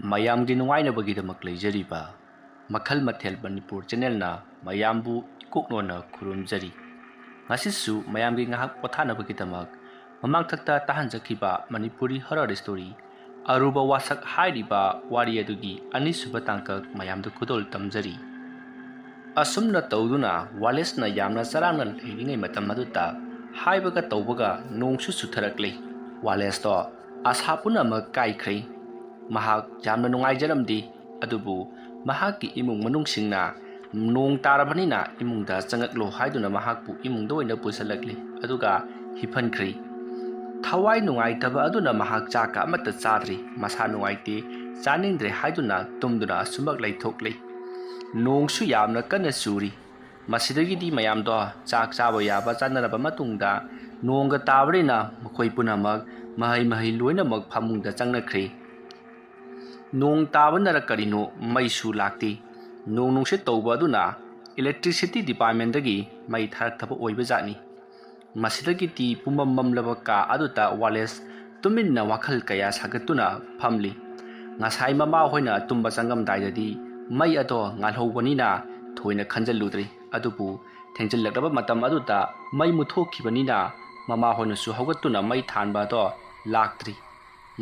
ꯃꯌꯥꯝꯒꯤ ꯅꯨꯡꯉꯥꯏꯅꯕꯒꯤꯗꯃꯛ ꯂꯩꯖꯔꯤꯕ ꯃꯈꯜ ꯃꯊꯦꯜ ꯃꯅꯤꯄꯨꯔ ꯆꯦꯅꯦꯜꯅ ꯃꯌꯥꯝꯕꯨ ꯏꯀꯣꯛꯅꯣꯅ ꯈꯨꯔꯨꯝꯖꯔꯤ꯫ ꯉꯁꯤꯁꯨ ꯃꯌꯥꯝꯒꯤ ꯉꯥꯏꯍꯥꯛ ꯄꯣꯊꯥꯅꯕꯒꯤꯗꯃꯛ ꯃꯃꯥꯡꯊꯛꯇ ꯇꯥꯍꯟꯖꯈꯤꯕ ꯃꯅꯤꯄꯨꯔꯤ ꯍꯣꯔꯔ ꯁ꯭ꯇꯣꯔꯤ ꯑꯔꯨꯕ ꯋꯥꯁꯛ ꯍꯥꯏꯔꯤꯕ ꯋꯥꯔꯤ ꯑꯗꯨꯒꯤ ꯑꯅꯤꯁꯨꯕ ꯇꯥꯡꯀꯛ ꯃꯌꯥꯝꯗ ꯈꯨꯗꯣꯜ ꯇꯝꯖꯔꯤ꯫ ꯑꯁꯨꯝꯅ ꯇꯧꯗꯨꯅ ꯋꯥꯂꯦꯁꯅ ꯌꯥꯝꯅ ꯆꯔꯥꯡꯅ ꯂꯩꯔꯤꯉꯩ ꯃꯇꯝ ꯑꯗꯨꯗ ꯍꯥꯏꯕꯒ ꯇꯧꯕꯒ ꯅꯣꯡꯁꯨ ꯆꯨꯊꯔꯛꯂꯤ꯫ ꯋꯥꯂꯦꯁꯇꯣ ꯑꯁꯥ ꯄꯨꯝꯅꯃꯛ ꯀꯥꯏꯈ꯭ꯔꯦ꯫ ꯃꯍꯥꯛ ꯌꯥꯝꯅ ꯅꯨꯡꯉꯥꯏꯖꯔꯝꯗꯦ, ꯑꯗꯨꯕꯨ ꯃꯍꯥꯛꯀꯤ ꯏꯃꯨꯡ ꯃꯅꯨꯡꯁꯤꯡꯅ ꯅꯣꯡ ꯇꯥꯔꯕꯅꯤꯅ ꯏꯃꯨꯡꯗ ꯆꯪꯉꯛꯂꯣ ꯍꯥꯏꯗꯨꯅ ꯃꯍꯥꯛꯄꯨ ꯏꯃꯨꯡꯗ ꯑꯣꯏꯅ ꯄꯨꯁꯤꯜꯂꯛꯂꯤ ꯑꯗꯨꯒ ꯍꯤꯞꯍꯟꯈ꯭ꯔꯦ꯫ ꯊꯋꯥꯏ ꯅꯨꯡꯉꯥꯏꯇꯕ ꯑꯗꯨꯅ ꯃꯍꯥꯛ ꯆꯥꯛꯀ ꯑꯃꯠꯇ ꯆꯥꯗ꯭ꯔꯤ꯫ ꯃꯁꯥ ꯅꯨꯡꯉꯥꯏꯇꯦ, ꯆꯥꯅꯤꯡꯗ꯭ꯔꯦ ꯍꯥꯏꯗꯨꯅ ꯇꯨꯝꯗꯨꯅ ꯑꯁꯨꯃꯛ ꯂꯩꯊꯣꯛꯂꯤ꯫ ꯅꯣꯡꯁꯨ ꯌꯥꯝꯅ ꯀꯟꯅ ꯆꯨꯔꯤ꯫ ꯃꯁꯤꯗꯒꯤꯗꯤ ꯃꯌꯥꯝꯗꯣ ꯆꯥꯛ ꯆꯥꯕ ꯌꯥꯕ ꯆꯥꯅꯔꯕ ꯃꯇꯨꯡꯗ ꯅꯣꯡꯒ ꯇꯥꯕꯅꯤꯅ ꯃꯈꯣꯏ ꯄꯨꯝꯅꯃꯛ ꯃꯍꯩ ꯂꯣꯏꯅꯃꯛ ꯐꯃꯨꯡꯗ ꯆꯪꯅꯈ꯭ꯔꯦ꯫ ꯅꯣꯡ ꯇꯥꯕꯅꯔ ꯀꯔꯤꯅꯣ ꯃꯩꯁꯨ ꯂꯥꯛꯇꯦ꯫ ꯅꯣꯡ ꯅꯨꯡꯁꯤꯠ ꯇꯧꯕ ꯑꯗꯨꯅ ꯏꯂꯦꯛꯇ꯭ꯔꯤꯁꯤꯇꯤ ꯗꯤꯄꯥꯔꯠꯃꯦꯟꯇꯒꯤ ꯃꯩ ꯊꯥꯔꯛꯇꯕ ꯑꯣꯏꯕꯖꯥꯠꯅꯤ꯫ ꯃꯁꯤꯗꯒꯤꯗꯤ ꯄꯨꯝꯃꯝ ꯃꯝꯂꯕ ꯀꯥ ꯑꯗꯨꯗ ꯋꯥꯂꯦꯁ ꯇꯨꯃꯤꯟꯅ ꯋꯥꯈꯜ ꯀꯌꯥ ꯁꯥꯒꯠꯇꯨꯅ ꯐꯝꯂꯤ꯫ ꯉꯁꯥꯏ ꯃꯃꯥ ꯍꯣꯏꯅ ꯇꯨꯝꯕ ꯆꯪꯉꯝꯗꯥꯏꯗꯗꯤ ꯃꯩ ꯑꯗꯣ ꯉꯥꯜꯍꯧꯕꯅꯤꯅ ꯊꯣꯏꯅ ꯈꯟꯖꯜꯂꯨꯗ꯭ꯔꯤ, ꯑꯗꯨꯕꯨ ꯊꯦꯡꯖꯤꯜꯂꯛꯂꯕ ꯃꯇꯝ ꯑꯗꯨꯗ ꯃꯩ ꯃꯨꯠꯊꯣꯛꯈꯤꯕꯅꯤꯅ ꯃꯃꯥ ꯍꯣꯏꯅꯁꯨ ꯍꯧꯒꯠꯇꯨꯅ ꯃꯩ ꯊꯥꯟꯕ ꯑꯗꯣ ꯂꯥꯛꯇ꯭ꯔꯤ꯫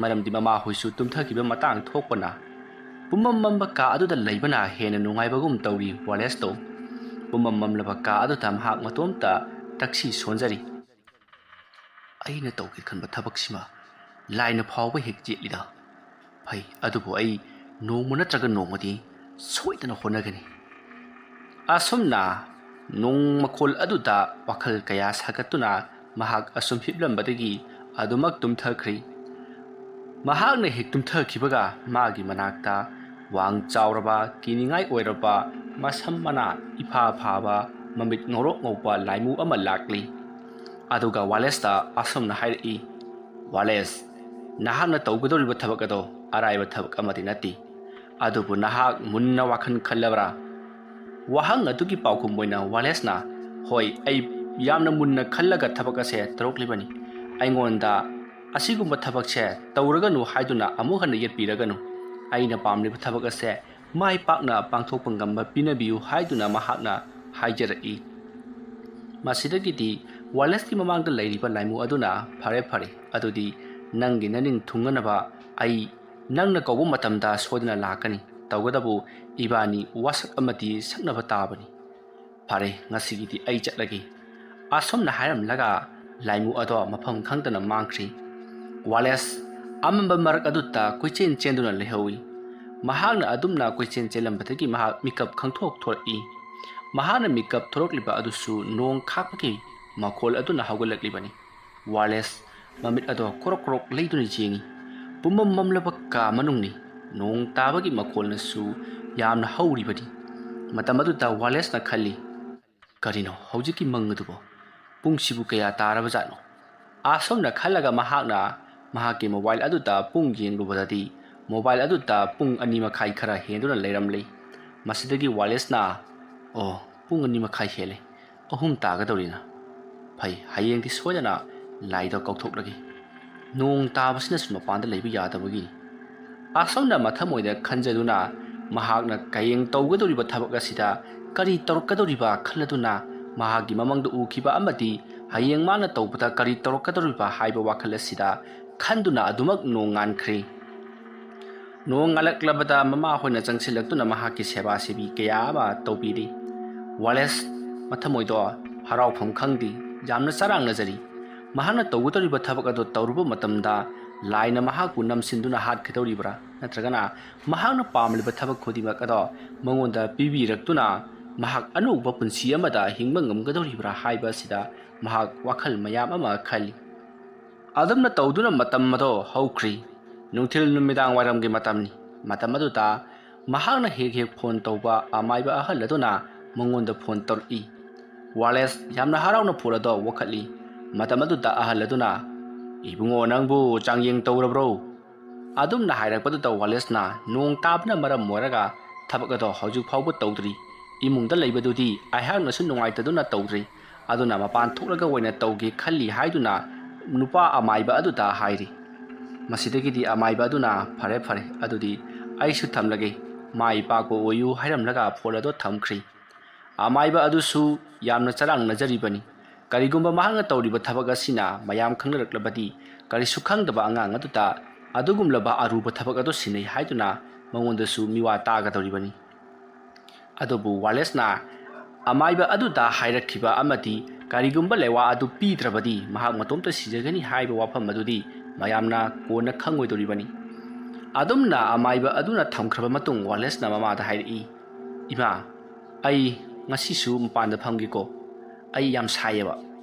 ꯃꯔꯝꯗꯤ ꯃꯃꯥ ꯍꯣꯏꯁꯨ ꯇꯨꯝꯊꯈꯤꯕ ꯃꯇꯥꯡ ꯊꯣꯛꯄꯅ ꯄꯨꯝꯃꯝ ꯃꯝꯕ ꯀꯥ ꯑꯗꯨꯗ ꯂꯩꯕꯅ ꯍꯦꯟꯅ ꯅꯨꯡꯉꯥꯏꯕꯒꯨം ꯇꯧꯔꯤ ꯋꯥꯂꯦꯁꯇꯣ꯫ ꯄꯨꯝꯃꯝ ꯃꯝꯂꯕ ꯀꯥ ꯑꯗꯨꯗ ꯃꯍꯥꯛ ꯃꯇꯣꯝꯇ ꯇꯛꯁꯤ ꯁꯣꯟꯖꯔꯤ꯫ ꯑꯩꯅ ꯇꯧꯒꯦ ꯈꯟꯕ ꯊꯕꯛꯁꯤꯃ ꯂꯥꯏꯅ ꯐꯥꯎꯕ ꯍꯦꯛ ꯌꯦꯠꯂꯤꯗ꯫ ꯐꯩ, ꯑꯗꯨꯕꯨ ꯑꯩ ꯅꯣꯡꯃ ꯅꯠꯇ꯭ꯔꯒ ꯅꯣꯡꯃꯗꯤ ꯁꯣꯏꯗꯅ ꯍꯣꯠꯅꯒꯅꯤ꯫ ꯑꯁꯨꯝꯅ ꯅꯣꯡ ꯃꯈꯣꯜ ꯑꯗꯨꯗ ꯋꯥꯈꯜ ꯀꯌꯥ ꯁꯥꯒꯠꯇꯨꯅ ꯃꯍꯥꯛ ꯑꯁꯨꯝ ꯍꯤꯞꯂꯝꯕꯗꯒꯤ ꯑꯗꯨꯃꯛ ꯇꯨꯝꯊꯈ꯭ꯔꯦ꯫ ꯃꯍꯥꯛꯅ ꯍꯦꯛ ꯇꯨꯝꯊꯈꯤꯕꯒ ꯃꯥꯒꯤ ꯃꯅꯥꯛꯇ ꯋꯥꯡ ꯆꯥꯎꯔꯕ, ꯀꯤꯅꯤꯡꯉꯥꯏ ꯑꯣꯏꯔꯕ, ꯃꯁꯝ ꯃꯅꯥ ꯏꯐꯥ ꯐꯥꯕ, ꯃꯃꯤꯠ ꯉꯧꯔꯣꯛ ꯉꯧꯕ ꯂꯥꯏꯃꯨ ꯑꯃ ꯂꯥꯛꯂꯤ꯫ ꯑꯗꯨꯒ ꯋꯥꯂꯦꯁꯇ ꯑꯁꯨꯝꯅ ꯍꯥꯏꯔꯛꯏ, "ꯋꯥꯂꯦꯁ, ꯅꯍꯥꯛꯅ ꯇꯧꯒꯗꯧꯔꯤꯕ ꯊꯕꯛ ꯑꯗꯣ ꯑꯔꯥꯏꯕ ꯊꯕꯛ ꯑꯃꯗꯤ ꯅꯠꯇꯦ, ꯑꯗꯨꯕꯨ ꯅꯍꯥꯛ ꯃꯨꯟꯅ ꯋꯥꯈꯜ ꯈꯜꯂꯕ꯭ꯔꯥ?" ꯋꯥꯍꯪ ꯑꯗꯨꯒꯤ ꯄꯥꯎꯈꯨꯝ ꯑꯣꯏꯅ ꯋꯥꯂꯦꯁꯅ, "ꯍꯣꯏ, ꯑꯩ ꯌꯥꯝꯅ ꯃꯨꯟꯅ ꯈꯜꯂꯒ ꯊꯕꯛ ꯑꯁꯦ ꯇꯧꯔꯛꯂꯤꯕꯅꯤ꯫ ꯑꯩꯉꯣꯟꯗ ꯑꯁꯤꯒꯨꯝꯕ ꯊꯕꯛꯁꯦ ꯇꯧꯔꯒꯅꯨ ꯍꯥꯏꯗꯨꯅ ꯑꯃꯨꯛ ꯍꯟꯅ ꯌꯦꯠꯄꯤꯔꯒꯅꯨ꯫ ꯑꯩꯅ ꯄꯥꯝꯂꯤꯕ ꯊꯕꯛ ꯑꯁꯦ ꯃꯥꯏ ꯄꯥꯛꯅ ꯄꯥꯡꯊꯣꯛꯄ ꯉꯝꯕ ꯄꯤꯅꯕꯤꯌꯨ" ꯍꯥꯏꯗꯨꯅ ꯃꯍꯥꯛꯅ ꯍꯥꯏꯖꯔꯛꯏ꯫ ꯃꯁꯤꯗꯒꯤꯗꯤ ꯋꯥꯂꯦꯁꯀꯤ ꯃꯃꯥꯡꯗ ꯂꯩꯔꯤꯕ ꯂꯥꯏꯃꯨ ꯑꯗꯨꯅ, "ꯐꯔꯦ ꯐꯔꯦ, ꯑꯗꯨꯗꯤ ꯅꯪꯒꯤ ꯅꯅꯤꯡ ꯊꯨꯡꯅꯅꯕ ꯑꯩ ꯅꯪꯅ ꯀꯧꯕ ꯃꯇꯝꯗ ꯁꯣꯏꯗꯅ ꯂꯥꯛꯀꯅꯤ꯫ ꯇꯧꯒꯗꯕꯨ ꯏꯕꯥꯅꯤ ꯋꯥꯁꯛ ꯑꯃꯗꯤ ꯁꯛꯅꯕ ꯇꯥꯕꯅꯤ꯫ ꯐꯔꯦ, ꯉꯁꯤꯒꯤꯗꯤ ꯑꯩ ꯆꯠꯂꯒꯦ." ꯑꯁꯨꯝꯅ ꯍꯥꯏꯔꯝꯂꯒ ꯂꯥꯏꯃꯨ ꯑꯗꯣ ꯃꯐꯝ ꯈꯪꯗꯅ ꯃꯥꯡꯈ꯭ꯔꯤ꯫ ꯋꯥꯂꯦꯁ ꯑꯃꯝꯕ ꯃꯔꯛ ꯑꯗꯨꯗ ꯀꯣꯏꯆꯦꯟ ꯆꯦꯟꯗꯨꯅ ꯂꯩꯍꯧꯏ꯫ ꯃꯍꯥꯛꯅ ꯑꯗꯨꯝꯅ ꯀꯣꯏꯆꯦꯟ ꯆꯦꯜꯂꯝꯕꯗꯒꯤ ꯃꯍꯥꯛ ꯃꯤꯀꯞ ꯈꯪꯊꯣꯛ ꯊꯣꯔꯛꯏ꯫ ꯃꯍꯥꯛꯅ ꯃꯤꯀꯞ ꯊꯣꯔꯛꯂꯤꯕ ꯑꯗꯨꯁꯨ ꯅꯣꯡ ꯈꯥꯛꯄꯒꯤ ꯃꯈꯣꯜ ꯑꯗꯨꯅ ꯍꯧꯒꯠꯂꯛꯂꯤꯕꯅꯤ꯫ ꯋꯥꯂꯦꯁ ꯃꯃꯤꯠ ꯑꯗꯣ ꯀꯣꯔꯣꯛ ꯀꯣꯔꯣꯛ ꯂꯩꯗꯨꯅ ꯌꯦꯡꯏ꯫ ꯄꯨꯝꯃꯝ ꯃꯝꯂꯕ ꯀꯥ ꯃꯅꯨꯡꯅꯤ꯫ ꯅꯣꯡ ꯇꯥꯕꯒꯤ ꯃꯈꯣꯜꯅꯁꯨ ꯌꯥꯝꯅ ꯍꯧꯔꯤꯕꯅꯤ꯫ ꯃꯇꯝ ꯑꯗꯨꯗ ꯋꯥꯂꯦꯁꯅ ꯈꯜꯂꯤ, "ꯀꯔꯤꯅꯣ ꯍꯧꯖꯤꯛꯀꯤ ꯃꯪ ꯑꯗꯨꯕꯨ? ꯄꯨꯡꯁꯤꯕꯨ ꯀꯌꯥ ꯇꯥꯔꯕꯖꯥꯠꯅꯣ?" ꯑꯁꯨꯝꯅ ꯈꯜꯂꯒ ꯃꯍꯥꯛꯅ ꯃꯍꯥꯛꯀꯤ ꯃꯣꯕꯥꯏꯜ ꯑꯗꯨꯗ ꯄꯨꯡ ꯌꯦꯡꯂꯨꯕꯗꯗꯤ ꯃꯣꯕꯥꯏꯜ ꯑꯗꯨꯗ ꯄꯨꯡ 2:30 ꯈꯔ ꯍꯦꯟꯗꯨꯅ ꯂꯩꯔꯝꯂꯤ꯫ ꯃꯁꯤꯗꯒꯤ ꯋꯥꯂꯦꯁꯅ, "ꯑꯣ, ꯄꯨꯡ 2:30 ꯍꯦꯜꯂꯦ, 3 ꯇꯥꯒꯗꯧꯔꯤꯅ꯫ ꯐꯩ, ꯍꯌꯦꯡꯗꯤ ꯁꯣꯏꯗꯅ ꯂꯥꯏꯗꯣ ꯀꯧꯊꯣꯛꯂꯒꯦ꯫ ꯅꯣꯡ ꯇꯥꯕꯁꯤꯅꯁꯨ ꯃꯄꯥꯟꯗ ꯂꯩꯕ ꯌꯥꯗꯕꯒꯤꯅꯤ." ꯑꯁꯨꯝꯅ ꯃꯊꯃꯣꯏꯗ ꯈꯟꯖꯗꯨꯅ ꯃꯍꯥꯛꯅ ꯍꯌꯦꯡ ꯇꯧꯒꯗꯧꯔꯤꯕ ꯊꯕꯛ ꯑꯁꯤꯗ ꯀꯔꯤ ꯇꯧꯔꯛꯀꯗꯧꯔꯤꯕ ꯈꯜꯂꯗꯨꯅ ꯃꯍꯥꯛꯀꯤ ꯃꯃꯪꯗ ꯎꯈꯤꯕ ꯑꯃꯗꯤ ꯍꯌꯦꯡ ꯃꯥꯅ ꯇꯧꯕꯗ ꯀꯔꯤ ꯇꯧꯔꯛꯀꯗꯧꯔꯤꯕ ꯍꯥꯏꯕ ꯋꯥꯈꯜ ꯑꯁꯤꯗ ꯈꯟꯗꯨꯅ ꯑꯗꯨꯃꯛ ꯅꯣꯡ ꯉꯥꯟꯈ꯭ꯔꯦ꯫ ꯅꯣꯡ ꯉꯥꯜꯂꯛꯂꯕꯗ ꯃꯃꯥ ꯍꯣꯏꯅ ꯆꯪꯁꯤꯜꯂꯛꯇꯨꯅ ꯃꯍꯥꯛꯀꯤ ꯁꯦꯕꯥ ꯁꯦꯕꯤ ꯀꯌꯥ ꯑꯃ ꯇꯧꯕꯤꯔꯤ꯫ ꯋꯥꯂꯦꯁ ꯃꯊꯃꯣꯏꯗꯣ ꯍꯔꯥꯎꯐꯝ ꯈꯪꯗꯦ, ꯌꯥꯝꯅ ꯆꯔꯥꯡꯅꯖꯔꯤ꯫ ꯃꯍꯥꯛꯅ ꯇꯧꯒꯗꯧꯔꯤꯕ ꯊꯕꯛ ꯑꯗꯨ ꯇꯧꯔꯨꯕ ꯃꯇꯝꯗ ꯂꯥꯏꯅ ꯃꯍꯥꯛꯄꯨ ꯅꯝꯁꯤꯟꯗꯨꯅ ꯍꯥꯠꯀꯗꯧꯔꯤꯕ꯭ꯔꯥ, ꯅꯠꯇ꯭ꯔꯒꯅ ꯃꯍꯥꯛꯅ ꯄꯥꯝꯂꯤꯕ ꯊꯕꯛ ꯈꯨꯗꯤꯡꯃꯛ ꯑꯗꯣ ꯃꯉꯣꯟꯗ ꯄꯤꯕꯤꯔꯛꯇꯨꯅ ꯃꯍꯥꯛ ꯑꯅꯧꯕ ꯄꯨꯟꯁꯤ ꯑꯃꯗ ꯍꯤꯡꯕ ꯉꯝꯒꯗꯧꯔꯤꯕ꯭ꯔꯥ ꯍꯥꯏꯕ ꯑꯁꯤꯗ ꯃꯍꯥꯛ ꯋꯥꯈꯜ ꯃꯌꯥꯝ ꯑꯃ ꯈꯜꯂꯤ꯫ ꯑꯗꯨꯝꯅ ꯇꯧꯗꯨꯅ ꯃꯇꯝ ꯑꯗꯣ ꯍꯧꯈ꯭ꯔꯤ꯫ ꯅꯨꯡꯊꯤꯜ ꯅꯨꯃꯤꯗꯥꯡ ꯋꯥꯏꯔꯝꯒꯤ ꯃꯇꯝꯅꯤ꯫ ꯃꯇꯝ ꯑꯗꯨꯗ ꯃꯍꯥꯛꯅ ꯍꯦꯛ ꯍꯦꯛ ꯐꯣꯟ ꯇꯧꯕ ꯑꯃꯥꯏꯕ ꯑꯍꯜ ꯑꯗꯨꯅ ꯃꯉꯣꯟꯗ ꯐꯣꯟ ꯇꯧꯔꯛꯏ꯫ ꯋꯥꯂꯦꯁ ꯌꯥꯝꯅ ꯍꯔꯥꯎꯅ ꯐꯣꯟ ꯑꯗꯣ ꯋꯥꯈꯠꯂꯤ꯫ ꯃꯇꯝ ꯑꯗꯨꯗ ꯑꯍꯜ ꯑꯗꯨꯅ, "ꯏꯕꯨꯡꯉꯣ, ꯅꯪꯕꯨ ꯆꯥꯡꯌꯦꯡ ꯇꯧꯔꯕ꯭ꯔꯣ?" ꯑꯗꯨꯝꯅ ꯍꯥꯏꯔꯛꯄꯗꯨꯗ ꯋꯥꯂꯦꯁꯅ ꯅꯣꯡ ꯇꯥꯕꯅ ꯃꯔꯝ ꯑꯣꯏꯔꯒ ꯊꯕꯛ ꯑꯗꯣ ꯍꯧꯖꯤꯛ ꯐꯥꯎꯕ ꯇꯧꯗ꯭ꯔꯤ꯫ ꯏꯃꯨꯡꯗ ꯂꯩꯕꯗꯨꯗꯤ ꯑꯩꯍꯥꯛꯅꯁꯨ ꯅꯨꯡꯉꯥꯏꯇꯗꯨꯅ ꯇꯧꯗ꯭ꯔꯤ, ꯑꯗꯨꯅ ꯃꯄꯥꯟ ꯊꯣꯛꯂꯒ ꯑꯣꯏꯅ ꯇꯧꯒꯦ ꯈꯜꯂꯤ ꯍꯥꯏꯗꯨꯅ ꯅꯨꯄꯥ ꯑꯃꯥꯏꯕ ꯑꯗꯨꯗ ꯍꯥꯏꯔꯤ꯫ ꯃꯁꯤꯗꯒꯤꯗꯤ ꯑꯃꯥꯏꯕ ꯑꯗꯨꯅ, "ꯐꯔꯦ ꯐꯔꯦ, ꯑꯗꯨꯗꯤ ꯑꯩꯁꯨ ꯊꯝꯂꯒꯦ ꯃꯥ ꯏꯄꯥꯀꯣ ꯑꯣꯏꯌꯨ ꯍꯥꯏꯔꯝꯂꯒ ꯐꯣꯟ ꯑꯗꯨ ꯊꯝꯈ꯭ꯔꯤ꯫ ꯑꯃꯥꯏꯕ ꯑꯗꯨꯁꯨ ꯌꯥꯝꯅ ꯆꯔꯥꯡꯅꯖꯔꯤꯕꯅꯤ꯫ ꯀꯔꯤꯒꯨꯝꯕ ꯃꯍꯥꯛꯅ ꯇꯧꯔꯤꯕ ꯊꯕꯛ ꯑꯁꯤꯅ ꯃꯌꯥꯝ ꯈꯪꯅꯔꯛꯂꯕꯗꯤ ꯀꯔꯤꯁꯨ ꯈꯪꯗꯕ ꯑꯉꯥꯡ ꯑꯗꯨꯗ ꯑꯗꯨꯒꯨꯝꯂꯕ ꯑꯔꯨꯕ ꯊꯕꯛ ꯑꯗꯨ ꯁꯤꯟꯅꯩ ꯍꯥꯏꯗꯨꯅ ꯃꯉꯣꯟꯗꯁꯨ ꯃꯤꯋꯥ ꯇꯥꯒꯗꯧꯔꯤꯕꯅꯤ꯫ ꯑꯗꯨꯕꯨ ꯋꯥꯂꯦꯁꯅ ꯑꯃꯥꯏꯕ ꯑꯗꯨꯗ ꯍꯥꯏꯔꯛꯈꯤꯕ ꯑꯃꯗꯤ ꯀꯔꯤꯒꯨꯝꯕ ꯂꯩꯋꯥ ꯑꯗꯨ ꯄꯤꯗ꯭ꯔꯕꯗꯤ ꯃꯍꯥꯛ ꯃꯇꯣꯝꯇ ꯁꯤꯖꯒꯅꯤ ꯍꯥꯏꯕ ꯋꯥꯐꯝ ꯑꯗꯨꯗꯤ ꯃꯌꯥꯝꯅ ꯀꯣꯟꯅ ꯈꯪꯉꯣꯏꯗꯧꯔꯤꯕꯅꯤ꯫ ꯑꯗꯨꯝꯅ ꯑꯃꯥꯏꯕ ꯑꯗꯨꯅ ꯊꯝꯈ꯭ꯔꯕ ꯃꯇꯨꯡ ꯋꯥꯂꯦꯁꯅ ꯃꯃꯥꯗ ꯍꯥꯏꯔꯛꯏ, "ꯏꯃꯥ, ꯑꯩ ꯉꯁꯤꯁꯨ ꯃꯄꯥꯟꯗ ꯐꯝꯒꯦꯀꯣ, ꯑꯩ ꯌꯥꯝ ꯁꯥꯏꯌꯦꯕ."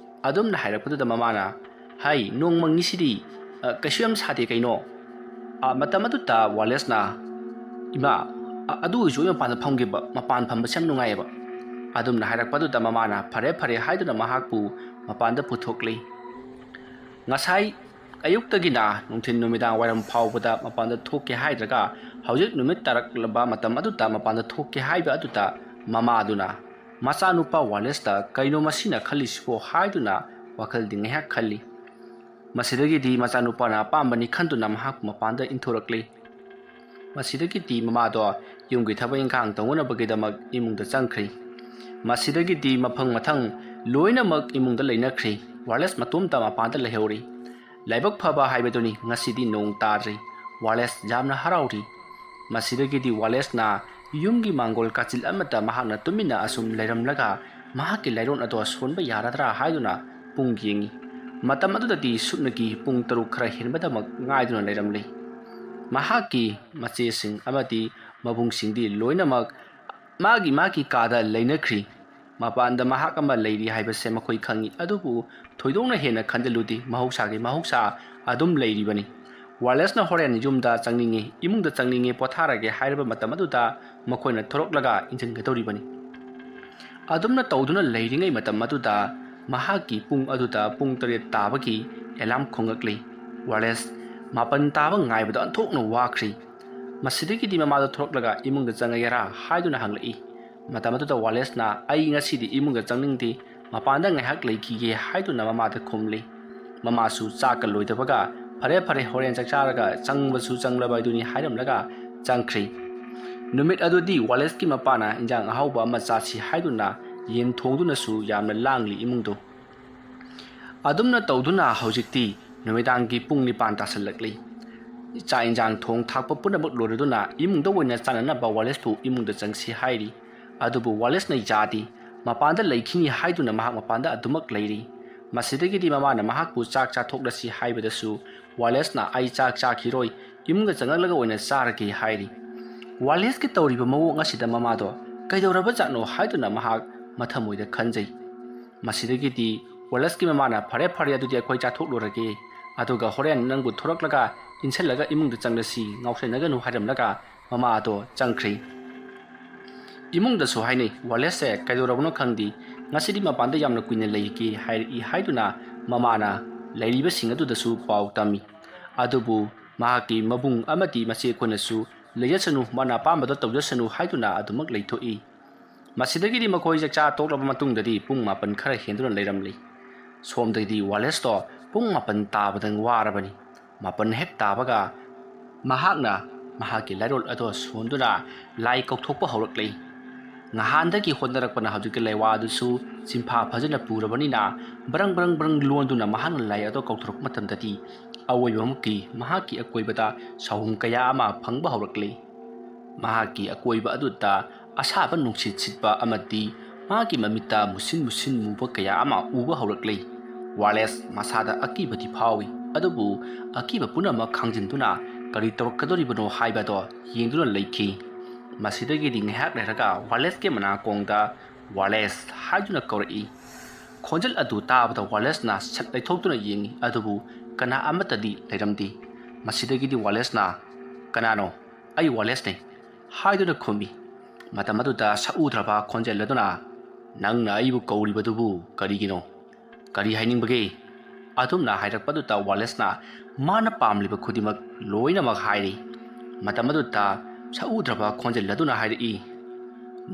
ꯑꯗꯨꯝꯅ ꯍꯥꯏꯔꯛꯄꯗꯨꯗ ꯃꯃꯥꯅ, "ꯍꯩ, ꯅꯣꯡ ꯃꯪꯉꯤꯁꯤꯗꯤ, ꯀꯩꯁꯨ ꯌꯥꯝ ꯁꯥꯗꯦ ꯀꯩꯅꯣ?" ꯃꯇꯝ ꯑꯗꯨꯗ ꯋꯥꯂꯦꯁꯅ, "ꯏꯃꯥ, ꯑꯗꯨ ꯑꯣꯏꯁꯨ ꯑꯩ ꯃꯄꯥꯟꯗ ꯐꯝꯒꯦꯕ, ꯃꯄꯥꯟ ꯐꯝꯕꯁꯦ ꯌꯥꯝ ꯅꯨꯡꯉꯥꯏꯌꯦꯕ." ꯑꯗꯨꯝꯅ ꯍꯥꯏꯔꯛꯄꯗꯨꯗ ꯃꯃꯥꯅ ꯐꯔꯦ ꯐꯔꯦ ꯍꯥꯏꯗꯨꯅ ꯃꯍꯥꯛꯄꯨ ꯃꯄꯥꯟꯗ ꯄꯨꯊꯣꯛꯂꯤ꯫ ꯉꯁꯥꯏ ꯑꯌꯨꯛꯇꯒꯤꯅ ꯅꯨꯡꯊꯤꯜ ꯅꯨꯃꯤꯗꯥꯡ ꯋꯥꯏꯔꯝ ꯐꯥꯎꯕꯗ ꯃꯄꯥꯟꯗ ꯊꯣꯛꯀꯦ ꯍꯥꯏꯗ꯭ꯔꯒ ꯍꯧꯖꯤꯛ ꯅꯨꯃꯤꯠ ꯇꯥꯔꯛꯂꯕ ꯃꯇꯝ ꯑꯗꯨꯗ ꯃꯄꯥꯟꯗ ꯊꯣꯛꯀꯦ ꯍꯥꯏꯕ ꯑꯗꯨꯗ ꯃꯃꯥꯗꯨꯅ ꯃꯆꯥꯅꯨꯄꯥ ꯋꯥꯂꯦꯁꯇ ꯀꯩꯅꯣ ꯃꯁꯤꯅ ꯈꯜꯂꯤꯁꯤꯕꯣ ꯍꯥꯏꯗꯨꯅ ꯋꯥꯈꯜꯗꯤ ꯉꯥꯏꯍꯥꯛ ꯈꯜꯂꯤ꯫ ꯃꯁꯤꯗꯒꯤꯗꯤ ꯃꯆꯥꯅꯨꯄꯥꯅ ꯑꯄꯥꯝꯕꯅꯤ ꯈꯟꯗꯨꯅ ꯃꯍꯥꯛꯄꯨ ꯃꯄꯥꯟꯗ ꯏꯟꯊꯣꯔꯛꯂꯤ꯫ ꯃꯁꯤꯗꯒꯤꯗꯤ ꯃꯃꯥꯗꯣ ꯌꯨꯝꯒꯤ ꯊꯕꯛ ꯏꯪꯈꯥꯡ ꯇꯧꯅꯅꯕꯒꯤꯗꯃꯛ ꯏꯃꯨꯡꯗ ꯆꯪꯈ꯭ꯔꯤ꯫ ꯃꯁꯤꯗꯒꯤꯗꯤ ꯃꯐꯪ ꯃꯊꯪ ꯂꯣꯏꯅꯃꯛ ꯏꯃꯨꯡꯗ ꯂꯩꯅꯈ꯭ꯔꯤ꯫ ꯋꯥꯂꯦꯁ ꯃꯇꯣꯝꯇ ꯃꯄꯥꯟꯗ ꯂꯩꯍꯧꯔꯤ꯫ ꯂꯥꯏꯕꯛ ꯐꯕ ꯍꯥꯏꯕꯗꯨꯅꯤ, ꯉꯁꯤꯗꯤ ꯅꯣꯡ ꯇꯥꯗ꯭ꯔꯤ꯫ ꯋꯥꯂꯦꯁ ꯌꯥꯝꯅ ꯍꯔꯥꯎꯔꯤ꯫ ꯃꯁꯤꯗꯒꯤꯗꯤ ꯋꯥꯂꯦꯁꯅ ꯌꯨꯝꯒꯤ ꯃꯥꯡꯒꯣꯜ ꯀꯥꯆꯤꯜ ꯑꯃꯗ ꯃꯍꯥꯛꯅ ꯇꯨꯃꯤꯟꯅ ꯑꯁꯨꯝ ꯂꯩꯔꯝꯂꯒ ꯃꯍꯥꯛꯀꯤ ꯂꯩꯔꯣꯟ ꯑꯗꯨ ꯁꯣꯟꯕ ꯌꯥꯔꯗ꯭ꯔꯥ ꯍꯥꯏꯗꯨꯅ ꯄꯨꯡ ꯌꯦꯡꯉꯤ꯫ ꯃꯇꯝ ꯑꯗꯨꯗꯗꯤ ꯁꯨꯞꯅꯒꯤ ꯄꯨꯡ 6 ꯈꯔ ꯍꯦꯟꯕꯗꯃꯛ ꯉꯥꯏꯗꯨꯅ ꯂꯩꯔꯝꯂꯤ꯫ ꯃꯍꯥꯛꯀꯤ ꯃꯆꯦꯁꯤꯡ ꯑꯃꯗꯤ ꯃꯕꯨꯡꯁꯤꯡꯗꯤ ꯂꯣꯏꯅꯃꯛ ꯃꯥꯒꯤ ꯀꯥꯗ ꯂꯩꯅꯈ꯭ꯔꯤ꯫ ꯃꯄꯥꯟꯗ ꯃꯍꯥꯛ ꯑꯃ ꯂꯩꯔꯤ ꯍꯥꯏꯕꯁꯦ ꯃꯈꯣꯏ ꯈꯪꯉꯤ, ꯑꯗꯨꯕꯨ ꯊꯣꯏꯗꯣꯛꯅ ꯍꯦꯟꯅ ꯈꯟꯖꯤꯜꯂꯨꯗꯦ, ꯃꯍꯧꯁꯥꯒꯤ ꯃꯍꯧꯁꯥ ꯑꯗꯨꯝ ꯂꯩꯔꯤꯕꯅꯤ꯫ ꯋꯥꯂꯦꯁꯅ ꯍꯣꯔꯦꯟ ꯌꯨꯝꯗ ꯆꯪꯅꯤꯡꯉꯤ, ꯏꯃꯨꯡꯗ ꯆꯪꯅꯤꯡꯉꯤ, ꯄꯣꯊꯥꯔꯒꯦ ꯍꯥꯏꯔꯕ ꯃꯇꯝ ꯑꯗꯨꯗ ꯃꯈꯣꯏꯅ ꯊꯣꯔꯛꯂꯒ ꯏꯟꯖꯤꯟꯒꯗꯧꯔꯤꯕꯅꯤ꯫ ꯑꯗꯨꯝꯅ ꯇꯧꯗꯨꯅ ꯂꯩꯔꯤꯉꯩ ꯃꯇꯝ ꯑꯗꯨꯗ ꯃꯍꯥꯛꯀꯤ ꯄꯨꯡ ꯑꯗꯨꯗ ꯄꯨꯡ 7 ꯇꯥꯕꯒꯤ ꯑꯦꯂꯥꯔꯝ ꯈꯣꯡꯂꯛꯂꯤ꯫ ꯋꯥꯂꯦꯁ 7 ꯇꯥꯕ ꯉꯥꯏꯕꯗ ꯑꯣꯟꯊꯣꯛꯅ ꯋꯥꯈ꯭ꯔꯤ꯫ ꯃꯁꯤꯗꯒꯤꯗꯤ ꯃꯃꯥꯗ ꯊꯣꯔꯛꯂꯒ ꯏꯃꯨꯡꯗ ꯆꯪꯉꯒꯦꯔꯥ ꯍꯥꯏꯗꯨꯅ ꯍꯪꯂꯛꯏ꯫ ꯃꯇꯝ ꯑꯗꯨꯗ ꯋꯥꯂꯦꯁꯅ "ꯑꯩ ꯉꯁꯤꯗꯤ ꯏꯃꯨꯡꯗ ꯆꯪꯅꯤꯡꯗꯦ, ꯃꯄꯥꯟꯗ ꯉꯥꯏꯍꯥꯛ ꯂꯩꯈꯤꯒꯦ" ꯍꯥꯏꯗꯨꯅ ꯃꯃꯥꯗ ꯈꯨꯝꯂꯤ꯫ ꯃꯃꯥꯁꯨ ꯆꯥꯛꯀ ꯂꯣꯏꯗꯕꯒ "ꯐꯔꯦ ꯐꯔꯦ, ꯍꯣꯔꯦꯟ ꯆꯥꯛ ꯆꯥꯔꯒ ꯆꯪꯕꯁꯨ ꯆꯪꯂꯕ ꯑꯗꯨꯅꯤ" ꯍꯥꯏꯔꯝꯂꯒ ꯆꯪꯈ꯭ꯔꯤ꯫ ꯅꯨꯃꯤꯠ ꯑꯗꯨꯗꯤ ꯋꯥꯂꯦꯁꯀꯤ ꯃꯄꯥꯅ ꯏꯟꯖꯥꯡ ꯑꯍꯥꯎꯕ ꯑꯃ ꯆꯥꯁꯤ ꯍꯥꯏꯗꯨꯅ ꯌꯦꯟ ꯊꯣꯡꯗꯨꯅꯁꯨ ꯌꯥꯝꯅ ꯂꯥꯡꯂꯤ ꯏꯃꯨꯡꯗꯨ꯫ ꯑꯗꯨꯝꯅ ꯇꯧꯗꯨꯅ ꯍꯧꯖꯤꯛꯇꯤ ꯅꯨꯃꯤꯗꯥꯡꯒꯤ ꯄꯨꯡ 9 ꯇꯥꯁꯜꯂꯛꯂꯤ꯫ ꯆꯥꯛ ꯏꯟꯖꯥꯡ ꯊꯣꯡ ꯊꯥꯛꯄ ꯄꯨꯝꯅꯃꯛ ꯂꯣꯏꯔꯗꯨꯅ ꯏꯃꯨꯡꯗ ꯑꯣꯏꯅ ꯆꯥꯅꯅꯕ ꯋꯥꯂꯦꯁꯄꯨ ꯏꯃꯨꯡꯗ ꯆꯪꯁꯤ ꯍꯥꯏꯔꯤ꯫ ꯑꯗꯨꯕꯨ ꯋꯥꯂꯦꯁꯅ ꯌꯥꯗꯦ, ꯃꯄꯥꯟꯗ ꯂꯩꯈꯤꯅꯤ ꯍꯥꯏꯗꯨꯅ ꯃꯍꯥꯛ ꯃꯄꯥꯟꯗ ꯑꯗꯨꯃꯛ ꯂꯩꯔꯤ꯫ ꯃꯁꯤꯗꯒꯤꯗꯤ ꯃꯃꯥꯅ ꯃꯍꯥꯛꯄꯨ ꯆꯥꯛ ꯆꯥꯊꯣꯛꯂꯁꯤ ꯍꯥꯏꯕꯗꯁꯨ ꯋꯥꯂꯦꯁꯅ "ꯑꯩ ꯆꯥꯛ ꯆꯥꯈꯤꯔꯣꯏ, ꯏꯃꯨꯡꯗ ꯆꯪꯂꯛꯂꯒ ꯑꯣꯏꯅ ꯆꯥꯔꯒꯦ" ꯍꯥꯏꯔꯤ꯫ ꯋꯥꯂꯦꯁꯀꯤ ꯇꯧꯔꯤꯕ ꯃꯑꯣꯡ ꯑꯁꯤꯗ ꯃꯃꯥꯗꯣ ꯀꯩꯗꯧꯔꯕꯖꯥꯠꯅꯣ ꯍꯥꯏꯗꯨꯅ ꯃꯍꯥꯛ ꯃꯊꯃꯣꯏꯗ ꯈꯟꯖꯩ꯫ ꯃꯁꯤꯗꯒꯤꯗꯤ ꯋꯥꯂꯦꯁꯀꯤ ꯃꯃꯥꯅ "ꯐꯔꯦ ꯐꯔꯦ, ꯑꯗꯨꯗꯤ ꯑꯩꯈꯣꯏ ꯆꯥꯊꯣꯛꯂꯨꯔꯒꯦ, ꯑꯗꯨꯒ ꯍꯣꯔꯦꯟ ꯅꯪꯕꯨ ꯊꯣꯔꯛꯂꯒ ꯏꯟꯁꯤꯜꯂꯒ ꯏꯃꯨꯡꯗ ꯆꯪꯂꯁꯤ, ꯉꯥꯎꯁꯤꯟꯅꯒꯅꯨ" ꯍꯥꯏꯔꯝꯂꯒ ꯃꯃꯥ ꯑꯗꯣ ꯆꯪꯈ꯭ꯔꯤ꯫ ꯏꯃꯨꯡꯗꯁꯨ ꯍꯥꯏꯅꯩ, "ꯋꯥꯂꯦꯁꯁꯦ ꯀꯩꯗꯧꯔꯕꯅꯣ ꯈꯪꯗꯦ, ꯉꯁꯤꯗꯤ ꯃꯄꯥꯟꯗ ꯌꯥꯝꯅ ꯀꯨꯏꯅ ꯂꯩꯒꯦ ꯍꯥꯏꯔꯛꯏ" ꯍꯥꯏꯗꯨꯅ ꯃꯃꯥꯅ ꯂꯩꯔꯤꯕꯁꯤꯡ ꯑꯗꯨꯗꯁꯨ ꯄꯥꯎ ꯇꯝꯃꯤ꯫ ꯑꯗꯨꯕꯨ ꯃꯍꯥꯛꯀꯤ ꯃꯕꯨꯡ ꯑꯃꯗꯤ ꯃꯆꯦ ꯑꯩꯈꯣꯏꯅꯁꯨ "ꯂꯩꯖꯁꯅꯨ, ꯃꯥꯅ ꯑꯄꯥꯝꯕꯗꯣ ꯇꯧꯖꯁꯅꯨ" ꯍꯥꯏꯗꯨꯅ ꯑꯗꯨꯃꯛ ꯂꯩꯊꯣꯛꯏ꯫ ꯃꯁꯤꯗꯒꯤꯗꯤ ꯃꯈꯣꯏ ꯆꯥꯛꯆꯥ ꯇꯣꯛꯂꯕ ꯃꯇꯨꯡꯗꯗꯤ ꯄꯨꯡ 9 ꯈꯔ ꯍꯦꯟꯗꯨꯅ ꯂꯩꯔꯝꯂꯤ꯫ ꯁꯣꯝꯗꯒꯤꯗꯤ ꯋꯥꯂꯦꯁꯇꯣ ꯄꯨꯡ 9 ꯇꯥꯕꯗ ꯋꯥꯔꯕꯅꯤ꯫ 9 ꯍꯦꯛ ꯇꯥꯕꯒ ꯃꯍꯥꯛꯅ ꯃꯍꯥꯛꯀꯤ ꯂꯩꯔꯣꯜ ꯑꯗꯣ ꯁꯣꯟꯗꯨꯅ ꯂꯥꯏ ꯀꯧꯊꯣꯛꯄ ꯍꯧꯔꯛꯂꯤ꯫ ꯉꯍꯥꯟꯗꯒꯤ ꯍꯣꯠꯅꯔꯛꯄꯅ ꯍꯧꯖꯤꯛꯀꯤ ꯂꯩꯋꯥ ꯑꯗꯨꯁꯨ ꯆꯤꯟꯐꯥ ꯐꯖꯅ ꯄꯨꯔꯕꯅꯤꯅ ꯕ꯭ꯔꯪ ꯕ꯭ꯔꯪ ꯕ꯭ꯔꯪ ꯂꯣꯟꯗꯨꯅ ꯃꯍꯥꯛꯅ ꯂꯥꯏ ꯑꯗꯣ ꯀꯧꯊꯣꯔꯛꯄ ꯃꯇꯝꯗꯗꯤ ꯑꯋꯣꯏꯕꯃꯛꯀꯤ ꯃꯍꯥꯛꯀꯤ ꯑꯀꯣꯏꯕꯗ ꯁꯥꯎꯍꯨꯝ ꯀꯌꯥ ꯑꯃ ꯐꯪꯕ ꯍꯧꯔꯛꯂꯤ꯫ ꯃꯍꯥꯛꯀꯤ ꯑꯀꯣꯏꯕ ꯑꯗꯨꯗ ꯑꯁꯥꯕ ꯅꯨꯡꯁꯤꯠ ꯁꯤꯠꯄ ꯑꯃꯗꯤ ꯃꯍꯥꯛꯀꯤ ꯃꯃꯤꯠꯇ ꯃꯨꯁꯤꯟ ꯃꯨꯁꯤꯟ ꯃꯨꯕ ꯀꯌꯥ ꯑꯃ ꯎꯕ ꯍꯧꯔꯛꯂꯤ꯫ ꯋꯥꯂꯦꯁ ꯃꯁꯥꯗ ꯑꯀꯤꯕꯗꯤ ꯐꯥꯎꯏ, ꯑꯗꯨꯕꯨ ꯑꯀꯤꯕ ꯄꯨꯝꯅꯃꯛ ꯈꯥꯡꯖꯤꯟꯗꯨꯅ ꯀꯔꯤ ꯇꯧꯔꯛꯀꯗꯧꯔꯤꯕꯅꯣ ꯍꯥꯏꯕꯗꯣ ꯌꯦꯡꯗꯨꯅ ꯂꯩꯈꯤ꯫ ꯃꯁꯤꯗꯒꯤꯗꯤ ꯉꯥꯏꯍꯥꯛ ꯂꯩꯔꯒ ꯋꯥꯂꯦꯁꯀꯤ ꯃꯅꯥꯀꯣꯡꯗ "ꯋꯥꯂꯦꯁ" ꯍꯥꯏꯗꯨꯅ ꯀꯧꯔꯛꯏ꯫ ꯈꯣꯟꯖꯦꯜ ꯑꯗꯨ ꯇꯥꯕꯗ ꯋꯥꯂꯦꯁꯅ ꯁꯠ ꯂꯩꯊꯣꯛꯇꯨꯅ ꯌꯦꯡꯉꯤ, ꯑꯗꯨꯕꯨ ꯀꯅꯥ ꯑꯃꯠꯇꯗꯤ ꯂꯩꯔꯝꯗꯦ꯫ ꯃꯁꯤꯗꯒꯤꯗꯤ ꯋꯥꯂꯦꯁꯅ "ꯀꯅꯥꯅꯣ? ꯑꯩ ꯋꯥꯂꯦꯁꯅꯤ" ꯍꯥꯏꯗꯨꯅ ꯈꯨꯝꯃꯤ꯫ ꯃꯇꯝ ꯑꯗꯨꯗ ꯁꯛꯎꯗ꯭ꯔꯕ ꯈꯣꯟꯖꯦꯜ ꯑꯗꯨꯅ "ꯅꯪꯅ ꯑꯩꯕꯨ ꯀꯧꯔꯤꯕꯗꯨꯕꯨ ꯀꯔꯤꯒꯤꯅꯣ? ꯀꯔꯤ ꯍꯥꯏꯅꯤꯡꯕꯒꯦ?" ꯑꯗꯨꯝꯅ ꯍꯥꯏꯔꯛꯄꯗꯨꯗ ꯋꯥꯂꯦꯁꯅ ꯃꯥꯅ ꯄꯥꯝꯂꯤꯕ ꯈꯨꯗꯤꯡꯃꯛ ꯂꯣꯏꯅꯃꯛ ꯍꯥꯏꯔꯤ꯫ ꯃꯇꯝ ꯑꯗꯨꯗ ꯁꯛꯎꯗ꯭ꯔꯕ ꯈꯣꯟꯖꯦꯜ ꯑꯗꯨꯅ ꯍꯥꯏꯔꯛꯏ,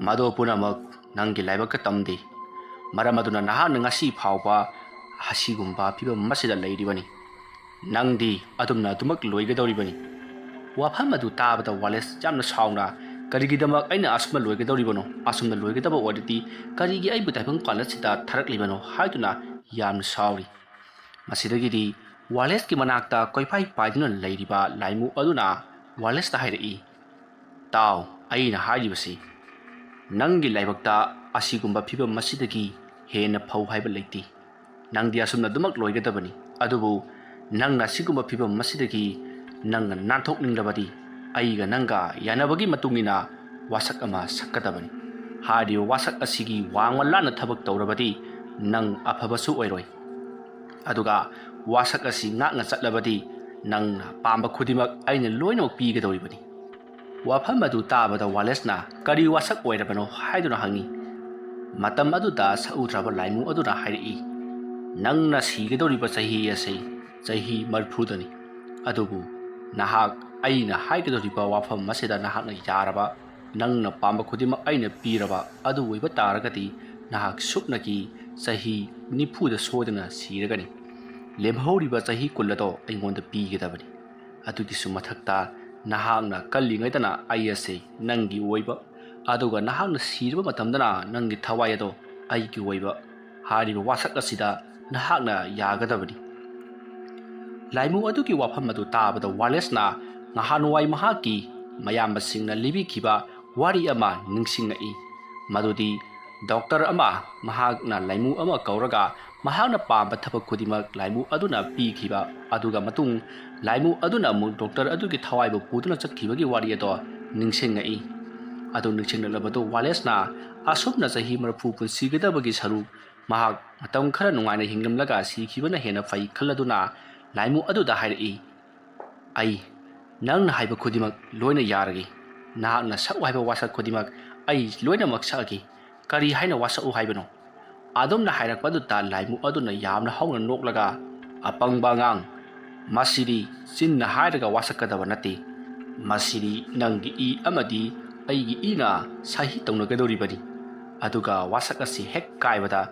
"ꯃꯗꯨ ꯄꯨꯝꯅꯃꯛ ꯅꯪꯒꯤ ꯂꯥꯏꯕꯛꯇ ꯇꯝꯗꯦ, ꯃꯔꯝ ꯑꯗꯨꯅ ꯅꯍꯥꯛꯅ ꯉꯁꯤ ꯐꯥꯎꯕ ꯑꯁꯤꯒꯨꯝꯕ ꯐꯤꯚꯝ ꯑꯃꯁꯤꯗ ꯂꯩꯔꯤꯕꯅꯤ꯫ ꯅꯪꯗꯤ ꯑꯗꯨꯝꯅ ꯑꯗꯨꯃꯛ ꯂꯣꯏꯒꯗꯧꯔꯤꯕꯅꯤ꯫ ꯋꯥꯐꯝ ꯑꯗꯨ ꯇꯥꯕꯗ ꯋꯥꯂꯦꯁ ꯌꯥꯝꯅ ꯁꯥꯎꯅ ꯀꯔꯤꯒꯤꯗꯃꯛ ꯑꯩꯅ ꯑꯁꯨꯝꯅ ꯂꯣꯏꯒꯗꯧꯔꯤꯕꯅꯣ ꯑꯁꯨꯝꯅ ꯂꯣꯏꯒꯗꯕ ꯑꯣꯏꯔꯗꯤ ꯀꯔꯤꯒꯤ ꯑꯩꯕꯨ ꯇꯥꯏꯕꯪꯄꯥꯟ ꯑꯁꯤꯗ ꯊꯥꯔꯛꯂꯤꯕꯅꯣ ꯍꯥꯏꯗꯨꯅ ꯌꯥꯝꯅ ꯁꯥꯎꯔꯤ ꯃꯁꯤꯗꯒꯤꯗꯤ ꯋꯥꯂꯦꯁꯀꯤ ꯃꯅꯥꯛꯇ ꯀꯣꯏꯄꯥꯏ ꯄꯥꯏꯗꯨꯅ ꯂꯩꯔꯤꯕ ꯂꯥꯏꯃꯨ ꯑꯗꯨꯅ ꯋꯥꯂꯦꯁꯇ ꯍꯥꯏꯔꯛꯏ ꯇꯥꯎ ꯑꯩꯅ ꯍꯥꯏꯔꯤꯕꯁꯤ ꯅꯪꯒꯤ ꯂꯥꯏꯕꯛꯇ ꯑꯁꯤꯒꯨꯝꯕ ꯐꯤꯕꯝ ꯑꯁꯤꯗꯒꯤ ꯍꯦꯟꯅ ꯐꯧ ꯍꯥꯏꯕ ꯂꯩꯇꯦ ꯅꯪꯗꯤ ꯑꯁꯨꯝꯅ ꯑꯗꯨꯃꯛ ꯂꯣꯏꯒꯗꯕꯅꯤ ꯑꯗꯨꯕꯨ ꯅꯪꯅ ꯑꯁꯤꯒꯨꯝꯕ ꯐꯤꯕꯝ ꯑꯁꯤꯗꯒꯤ ꯅꯪꯅ ꯅꯥꯟꯊꯣꯛꯅꯤꯡꯂꯕꯗꯤ ꯑꯩꯒ ꯅꯪꯒ ꯌꯥꯅꯕꯒꯤ ꯃꯇꯨꯡꯏꯟꯅ ꯋꯥꯁꯛ ꯑꯃ ꯁꯛꯀꯗꯕꯅꯤ ꯍꯥꯏꯔꯤꯕ ꯋꯥꯁꯛ ꯑꯁꯤꯒꯤ ꯋꯥꯡꯃ ꯂꯥꯟꯅ ꯊꯕꯛ ꯇꯧꯔꯕꯗꯤ ꯅꯪ ꯑꯐꯕꯁꯨ ꯑꯣꯏꯔꯣꯏ ꯑꯗꯨꯒ ꯋꯥꯁꯛ ꯑꯁꯤ ꯉꯥꯛꯅ ꯆꯠꯂꯕꯗꯤ ꯅꯪꯅ ꯄꯥꯝꯕ ꯈꯨꯗꯤꯡꯃꯛ ꯑꯩꯅ ꯂꯣꯏꯅꯃꯛ ꯄꯤꯒꯗꯧꯔꯤꯕꯅꯤ ꯋꯥꯐꯝ ꯑꯗꯨ ꯇꯥꯕꯗ ꯋꯥꯂꯦꯁꯅ ꯀꯔꯤ ꯋꯥꯁꯛ ꯑꯣꯏꯔꯕꯅꯣ ꯍꯥꯏꯗꯨꯅ ꯍꯪꯉꯤ ꯃꯇꯝ ꯑꯗꯨꯗ ꯁꯛꯎꯗ꯭ꯔꯕ ꯂꯥꯏꯃꯨ ꯑꯗꯨꯅ ꯍꯥꯏꯔꯛꯏ ꯅꯪꯅ ꯁꯤꯒꯗꯧꯔꯤꯕ ꯆꯍꯤ ꯑꯁꯤ ꯆꯍꯤ 40ꯗꯅꯤ ꯑꯗꯨꯕꯨ ꯅꯍꯥꯛ ꯑꯩꯅ ꯍꯥꯏꯒꯗꯧꯔꯤꯕ ꯋꯥꯐꯝ ꯑꯁꯤꯗ ꯅꯍꯥꯛꯅ ꯌꯥꯔꯕ ꯅꯪꯅ ꯄꯥꯝꯕ ꯈꯨꯗꯤꯡꯃꯛ ꯑꯩꯅ ꯄꯤꯔꯕ ꯑꯗꯨ ꯑꯣꯏꯕ ꯇꯥꯔꯒꯗꯤ ꯅꯍꯥꯛ ꯁꯨꯞꯅꯒꯤ ꯆꯍꯤ 40ꯗ ꯁꯣꯏꯗꯅ ꯁꯤꯔꯒꯅꯤ ꯂꯦꯝꯍꯧꯔꯤꯕ ꯆꯍꯤ 10 ꯑꯗꯣ ꯑꯩꯉꯣꯟꯗ ꯄꯤꯒꯗꯕꯅꯤ ꯑꯗꯨꯒꯤꯁꯨ ꯃꯊꯛꯇ ꯅꯍꯥꯛꯅ ꯀꯜꯂꯤꯉꯩꯗꯅ ꯑꯩ ꯑꯁꯤ ꯅꯪꯒꯤ ꯑꯣꯏꯕ ꯑꯗꯨꯒ ꯅꯍꯥꯛꯅ ꯁꯤꯔꯕ ꯃꯇꯝꯗꯅ ꯅꯪꯒꯤ ꯊꯋꯥꯏ ꯑꯗꯣ ꯑꯩꯒꯤ ꯑꯣꯏꯕ ꯍꯥꯏꯔꯤꯕ ꯋꯥꯁꯛ ꯑꯁꯤꯗ ꯅꯍꯥꯛꯅ ꯌꯥꯒꯗꯕꯅꯤ ꯂꯥꯏꯃꯨ ꯑꯗꯨꯒꯤ ꯋꯥꯐꯝ ꯑꯗꯨ ꯇꯥꯕꯗ ꯋꯥꯂꯦꯁꯅ ꯅꯍꯥꯟꯋꯥꯏ ꯃꯍꯥꯛꯀꯤ ꯃꯌꯥꯝꯕꯁꯤꯡꯅ ꯂꯤꯕꯤꯈꯤꯕ ꯋꯥꯔꯤ ꯑꯃ ꯅꯤꯡꯁꯤꯡꯉꯛꯏ ꯃꯗꯨꯗꯤ ꯗꯣꯛꯇꯔ ꯑꯃ ꯃꯍꯥꯛꯅ ꯂꯥꯏꯃꯨ ꯑꯃ ꯀꯧꯔꯒ ꯃꯍꯥꯛꯅ ꯄꯥꯝꯕ ꯊꯕꯛ ꯈꯨꯗꯤꯡꯃꯛ ꯂꯥꯏꯃꯨ ꯑꯗꯨꯅ ꯄꯤꯈꯤꯕ ꯑꯗꯨꯒ ꯃꯇꯨꯡ ꯂꯥꯏꯃꯨ ꯑꯗꯨꯅ ꯑꯃꯨꯛ ꯗꯣꯛꯇꯔ ꯑꯗꯨꯒꯤ ꯊꯋꯥꯏꯕꯨ ꯄꯨꯗꯨꯅ ꯆꯠꯈꯤꯕꯒꯤ ꯋꯥꯔꯤ ꯑꯗꯣ ꯅꯤꯡꯁꯤꯡꯉꯛꯏ ꯑꯗꯨ ꯅꯤꯡꯁꯤꯡꯂꯛꯂꯕꯗꯨ ꯋꯥꯂꯦꯁꯅ ꯑꯁꯨꯝꯅ ꯆꯍꯤ 40 ꯄꯨꯟꯁꯤꯒꯗꯕꯒꯤ ꯁꯔꯨꯛ ꯃꯍꯥꯛ ꯃꯇꯝ ꯈꯔ ꯅꯨꯡꯉꯥꯏꯅ ꯍꯤꯡꯂꯝꯂꯒ ꯁꯤꯈꯤꯕꯅ ꯍꯦꯟꯅ ꯐꯩ ꯈꯜꯂꯗꯨꯅ ꯂꯥꯏꯃꯨ ꯑꯗꯨꯗ ꯍꯥꯏꯔꯛꯏ ꯑꯩ ꯅꯪꯅ ꯍꯥꯏꯕ ꯈꯨꯗꯤꯡꯃꯛ ꯂꯣꯏꯅ ꯌꯥꯔꯒꯦ ꯅꯍꯥꯛꯅ ꯁꯛꯎ ꯍꯥꯏꯕ ꯋꯥꯁꯛ ꯈꯨꯗꯤꯡꯃꯛ ꯑꯩ ꯂꯣꯏꯅꯃꯛ ꯁꯛꯑꯒꯦ ꯀꯔꯤ ꯍꯥꯏꯅ ꯋꯥꯁꯛꯎ ꯍꯥꯏꯕꯅꯣ ꯑꯗꯨꯝꯅ ꯍꯥꯏꯔꯛꯄ ꯑꯗꯨꯗ ꯂꯥꯏꯃꯨ ꯑꯗꯨꯅ ꯌꯥꯝꯅ ꯍꯧꯅ ꯅꯣꯛꯂꯒ ꯑꯄꯪꯕ ꯑꯉꯥꯡ ꯃꯁꯤꯗꯤ ꯆꯤꯟꯅ ꯍꯥꯏꯔꯒ ꯋꯥꯁꯛꯀꯗꯕ ꯅꯠꯇꯦ ꯃꯁꯤꯗꯤ ꯅꯪꯒꯤ ꯏ ꯑꯃꯗꯤ ꯑꯩꯒꯤ ꯏꯅ ꯁꯍꯤ ꯇꯧꯅꯒꯗꯧꯔꯤꯕꯅꯤ ꯑꯗꯨꯒ ꯋꯥꯁꯛ ꯑꯁꯤ ꯍꯦꯛ ꯀꯥꯏꯕꯗ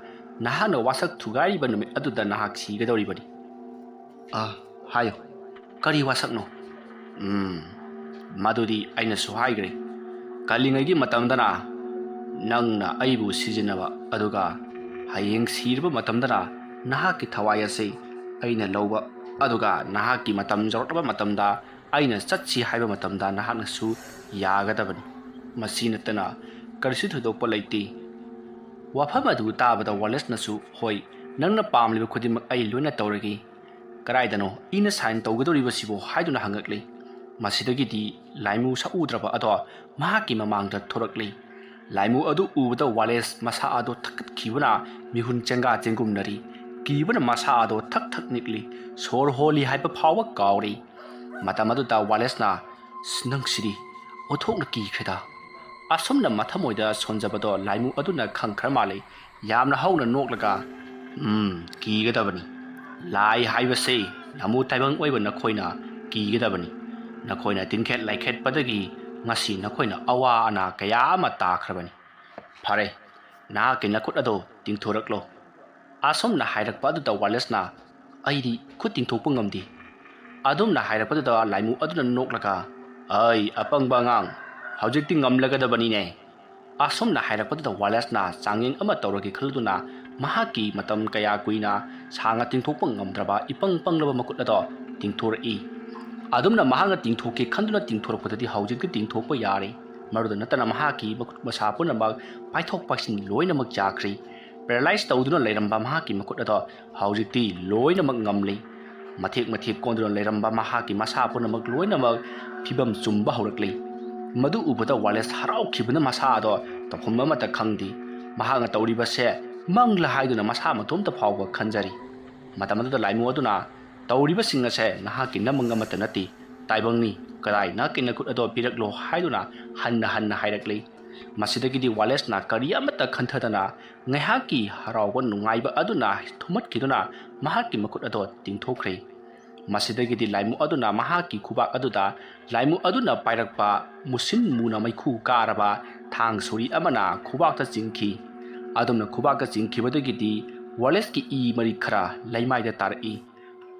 ꯅꯍꯥꯛꯅ ꯋꯥꯁꯛ ꯊꯨꯒꯥꯏꯔꯤꯕ ꯅꯨꯃꯤꯠ ꯑꯗꯨꯗ ꯅꯍꯥꯛ ꯁꯤꯒꯗꯧꯔꯤꯕꯅꯤ ꯍꯥꯏꯌꯣ ꯀꯔꯤ ꯋꯥꯁꯛꯅꯣ ꯃꯗꯨꯗꯤ ꯑꯩꯅꯁꯨ ꯍꯥꯏꯈ꯭ꯔꯦ ꯀꯜꯂꯤꯉꯩꯒꯤ ꯃꯇꯝꯗꯅ ꯅꯪꯅ ꯑꯩꯕꯨ ꯁꯤꯖꯤꯟꯅꯕ ꯑꯗꯨꯒ ꯍꯌꯦꯡ ꯁꯤꯔꯕ ꯃꯇꯝꯗꯅ ꯅꯍꯥꯛꯀꯤ ꯊꯋꯥꯏ ꯑꯁꯤ ꯑꯩꯅ ꯂꯧꯕ ꯑꯗꯨꯒ ꯅꯍꯥꯛꯀꯤ ꯃꯇꯝ ꯌꯧꯔꯛꯂꯕ ꯃꯇꯝꯗ ꯑꯩꯅ ꯆꯠꯁꯤ ꯍꯥꯏꯕ ꯃꯇꯝꯗ ꯅꯍꯥꯛꯅꯁꯨ ꯌꯥꯒꯗꯕꯅꯤ ꯃꯁꯤ ꯅꯠꯇꯅ ꯀꯔꯤꯁꯨ ꯊꯣꯏꯗꯣꯛꯄ ꯂꯩꯇꯦ ꯋꯥꯐꯝ ꯑꯗꯨ ꯇꯥꯕꯗ ꯋꯥꯂꯦꯁꯅꯁꯨ ꯍꯣꯏ ꯅꯪꯅ ꯄꯥꯝꯂꯤꯕ ꯈꯨꯗꯤꯡꯃꯛ ꯑꯩ ꯂꯣꯏꯅ ꯇꯧꯔꯒꯦ ꯀꯗꯥꯏꯗꯅꯣ ꯏꯅ ꯁꯥꯏꯟ ꯇꯧꯒꯗꯧꯔꯤꯕꯁꯤꯕꯨ ꯍꯥꯏꯗꯨꯅ ꯍꯪꯉꯛꯂꯤ ꯃꯁꯤꯗꯒꯤꯗꯤ ꯂꯥꯏꯃꯨ ꯁꯛꯎꯗ꯭ꯔꯕ ꯑꯗꯣ ꯃꯍꯥꯛꯀꯤ ꯃꯃꯥꯡꯗ ꯊꯣꯔꯛꯂꯤ ꯂꯥꯏꯃꯨ ꯑꯗꯨ ꯎꯕꯗ ꯋꯥꯂꯦꯁ ꯃꯁꯥ ꯑꯗꯣ ꯊꯛꯀꯠꯈꯤꯕꯅ ꯃꯤꯍꯨꯟ ꯆꯦꯡꯒꯥ ꯆꯦꯡꯒꯨꯝꯅꯔꯤ ꯀꯤꯕꯅ ꯃꯁꯥ ꯑꯗꯣ ꯊꯛ ꯊꯛ ꯅꯤꯛꯂꯤ ꯁꯣꯔ ꯍꯣꯜꯂꯤ ꯍꯥꯏꯕ ꯐꯥꯎꯕ ꯀꯥꯎꯔꯤ ꯃꯇꯝ ꯑꯗꯨꯗ ꯋꯥꯂꯦꯁꯅ ꯅꯪꯁꯤꯗꯤ ꯑꯣꯟꯊꯣꯛꯅ ꯀꯤꯈ꯭ꯔꯦꯗ ꯑꯁꯨꯝꯅ ꯃꯊꯃꯣꯏꯗ ꯁꯣꯟꯖꯕꯗꯣ ꯂꯥꯏꯃꯨ ꯑꯗꯨꯅ ꯈꯪꯈ꯭ꯔ ꯃꯥꯜꯂꯤ ꯌꯥꯝꯅ ꯍꯧꯅ ꯅꯣꯛꯂꯒ ꯀꯤꯒꯗꯕꯅꯤ ꯂꯥꯏ ꯍꯥꯏꯕꯁꯦ ꯅꯃꯨ ꯇꯥꯏꯕꯪ ꯑꯣꯏꯕ ꯅꯈꯣꯏꯅ ꯀꯤꯒꯗꯕꯅꯤ ꯅꯈꯣꯏꯅ ꯇꯤꯟꯈꯦꯠ ꯂꯥꯏꯈꯦꯠꯄꯗꯒꯤ ꯉꯁꯤ ꯅꯈꯣꯏꯅ ꯑꯋꯥ ꯑꯅꯥ ꯀꯌꯥ ꯑꯃ ꯇꯥꯈ꯭ꯔꯕꯅꯤ ꯐꯔꯦ ꯅꯍꯥꯛꯀꯤ ꯅꯈꯨꯠ ꯑꯗꯣ ꯇꯤꯡꯊꯣꯔꯛꯂꯣ ꯑꯁꯨꯝꯅ ꯍꯥꯏꯔꯛꯄ ꯑꯗꯨꯗ ꯋꯥꯂꯦꯁꯅ ꯑꯩꯗꯤ ꯈꯨꯠ ꯇꯤꯡꯊꯣꯛꯄ ꯉꯝꯗꯦ ꯑꯗꯨꯝꯅ ꯍꯥꯏꯔꯛꯄꯗꯨꯗ ꯂꯥꯏꯃꯨ ꯑꯗꯨꯅ ꯅꯣꯛꯂꯒ ꯑꯩ ꯑꯄꯪꯕ ꯑꯉꯥꯡ ꯍꯧꯖꯤꯛꯇꯤ ꯉꯝꯂꯒꯗꯕꯅꯤꯅꯦ ꯑꯁꯨꯝꯅ ꯍꯥꯏꯔꯛꯄꯗꯨꯗ ꯋꯥꯂꯦꯁꯅ ꯆꯥꯡꯌꯦꯡ ꯑꯃ ꯇꯧꯔꯒꯦ ꯈꯜꯂꯗꯨꯅ ꯃꯍꯥꯛꯀꯤ ꯃꯇꯝ ꯀꯌꯥ ꯀꯨꯏꯅ ꯁꯥꯡꯅ ꯇꯤꯡꯊꯣꯛꯄ ꯉꯝꯗ꯭ꯔꯕ ꯏꯄꯪ ꯄꯪꯂꯕ ꯃꯈꯨꯠ ꯑꯗꯣ ꯇꯤꯡꯊꯣꯔꯛꯏ ꯑꯗꯨꯝꯅ ꯃꯍꯥꯛꯅ ꯇꯤꯡꯊꯣꯛꯀꯦ ꯈꯟꯗꯨꯅ ꯇꯤꯡꯊꯣꯔꯛꯄꯗꯗꯤ ꯍꯧꯖꯤꯛꯇꯤ ꯇꯤꯡꯊꯣꯛꯄ ꯌꯥꯔꯦ ꯃꯗꯨꯗ ꯅꯠꯇꯅ ꯃꯍꯥꯛꯀꯤ ꯃꯈꯨꯠ ꯃꯁꯥ ꯄꯨꯝꯅꯃꯛ ꯄꯥꯏꯊꯣꯛ ꯄꯥꯏꯁꯤꯟ ꯂꯣꯏꯅꯃꯛ ꯌꯥꯈ꯭ꯔꯦ ꯄꯦꯔꯥꯂꯥꯏꯁ ꯇꯧꯗꯨꯅ ꯂꯩꯔꯝꯕ ꯃꯍꯥꯛꯀꯤ ꯃꯈꯨꯠ ꯑꯗꯣ ꯍꯧꯖꯤꯛꯇꯤ ꯂꯣꯏꯅꯃꯛ ꯉꯝꯂꯤ ꯃꯊꯦꯛ ꯃꯊꯦꯛ ꯀꯣꯟꯗꯨꯅ ꯂꯩꯔꯝꯕ ꯃꯍꯥꯛꯀꯤ ꯃꯁꯥ ꯄꯨꯝꯅꯃꯛ ꯂꯣꯏꯅꯃꯛ ꯐꯤꯕꯝ ꯆꯨꯝꯕ ꯍꯧꯔꯛꯂꯤ ꯃꯗꯨ ꯎꯕꯗ ꯋꯥꯂꯦꯁ ꯍꯔꯥꯎꯈꯤꯕꯅ ꯃꯁꯥ ꯑꯗꯣ ꯇꯧꯐꯝ ꯑꯃꯠꯇ ꯈꯪꯗꯦ ꯃꯍꯥꯛꯅ ꯇꯧꯔꯤꯕꯁꯦ ꯃꯪꯂ ꯍꯥꯏꯗꯨꯅ ꯃꯁꯥ ꯃꯇꯣꯝꯇ ꯐꯥꯎꯕ ꯈꯟꯖꯔꯤ ꯃꯇꯝ ꯑꯗꯨꯗ ꯂꯥꯏꯃꯨ ꯑꯗꯨꯅ ꯇꯧꯔꯤꯕꯁꯤꯡ ꯑꯁꯦ ꯅꯍꯥꯛꯀꯤ ꯅꯃꯪ ꯑꯃꯠꯇ ꯅꯠꯇꯦ ꯇꯥꯏꯕꯪꯅꯤ ꯀꯗꯥꯏ ꯅꯍꯥꯛꯀꯤ ꯅꯈꯨꯠ ꯑꯗꯣ ꯄꯤꯔꯛꯂꯣ ꯍꯥꯏꯗꯨꯅ ꯍꯟꯅ ꯍꯟꯅ ꯍꯥꯏꯔꯛꯂꯤ ꯃꯁꯤꯗꯒꯤꯗꯤ ꯋꯥꯂꯦꯁꯅ ꯀꯔꯤ ꯑꯃꯠꯇ ꯈꯟꯊꯗꯅ ꯉꯥꯏꯍꯥꯛꯀꯤ ꯍꯔꯥꯎꯕ ꯅꯨꯡꯉꯥꯏꯕ ꯑꯗꯨꯅ ꯊꯨꯝꯍꯠꯈꯤꯗꯨꯅ ꯃꯍꯥꯛꯀꯤ ꯃꯈꯨꯠ ꯑꯗꯣ ꯇꯤꯡꯊꯣꯛꯈ꯭ꯔꯦ ꯃꯁꯤꯗꯒꯤꯗꯤ ꯂꯥꯏꯃꯨ ꯑꯗꯨꯅ ꯃꯍꯥꯛꯀꯤ ꯈꯨꯕꯥꯛ ꯑꯗꯨꯗ ꯂꯥꯏꯃꯨ ꯑꯗꯨꯅ ꯄꯥꯏꯔꯛꯄ ꯃꯨꯁꯤꯟ ꯃꯨꯅ ꯃꯩꯈꯨ ꯀꯥꯔꯕ ꯊꯥꯡ ꯁꯣꯔꯤ ꯑꯃꯅ ꯈꯨꯕꯥꯛꯇ ꯆꯤꯡꯈꯤ ꯑꯗꯨꯝꯅ ꯈꯨꯕꯥꯛꯇ ꯆꯤꯡꯈꯤꯕꯗꯒꯤꯗꯤ ꯋꯥꯂꯦꯁꯀꯤ ꯏ ꯃꯔꯤꯛ ꯈꯔ ꯂꯩꯃꯥꯏꯗ ꯇꯥꯔꯛꯏ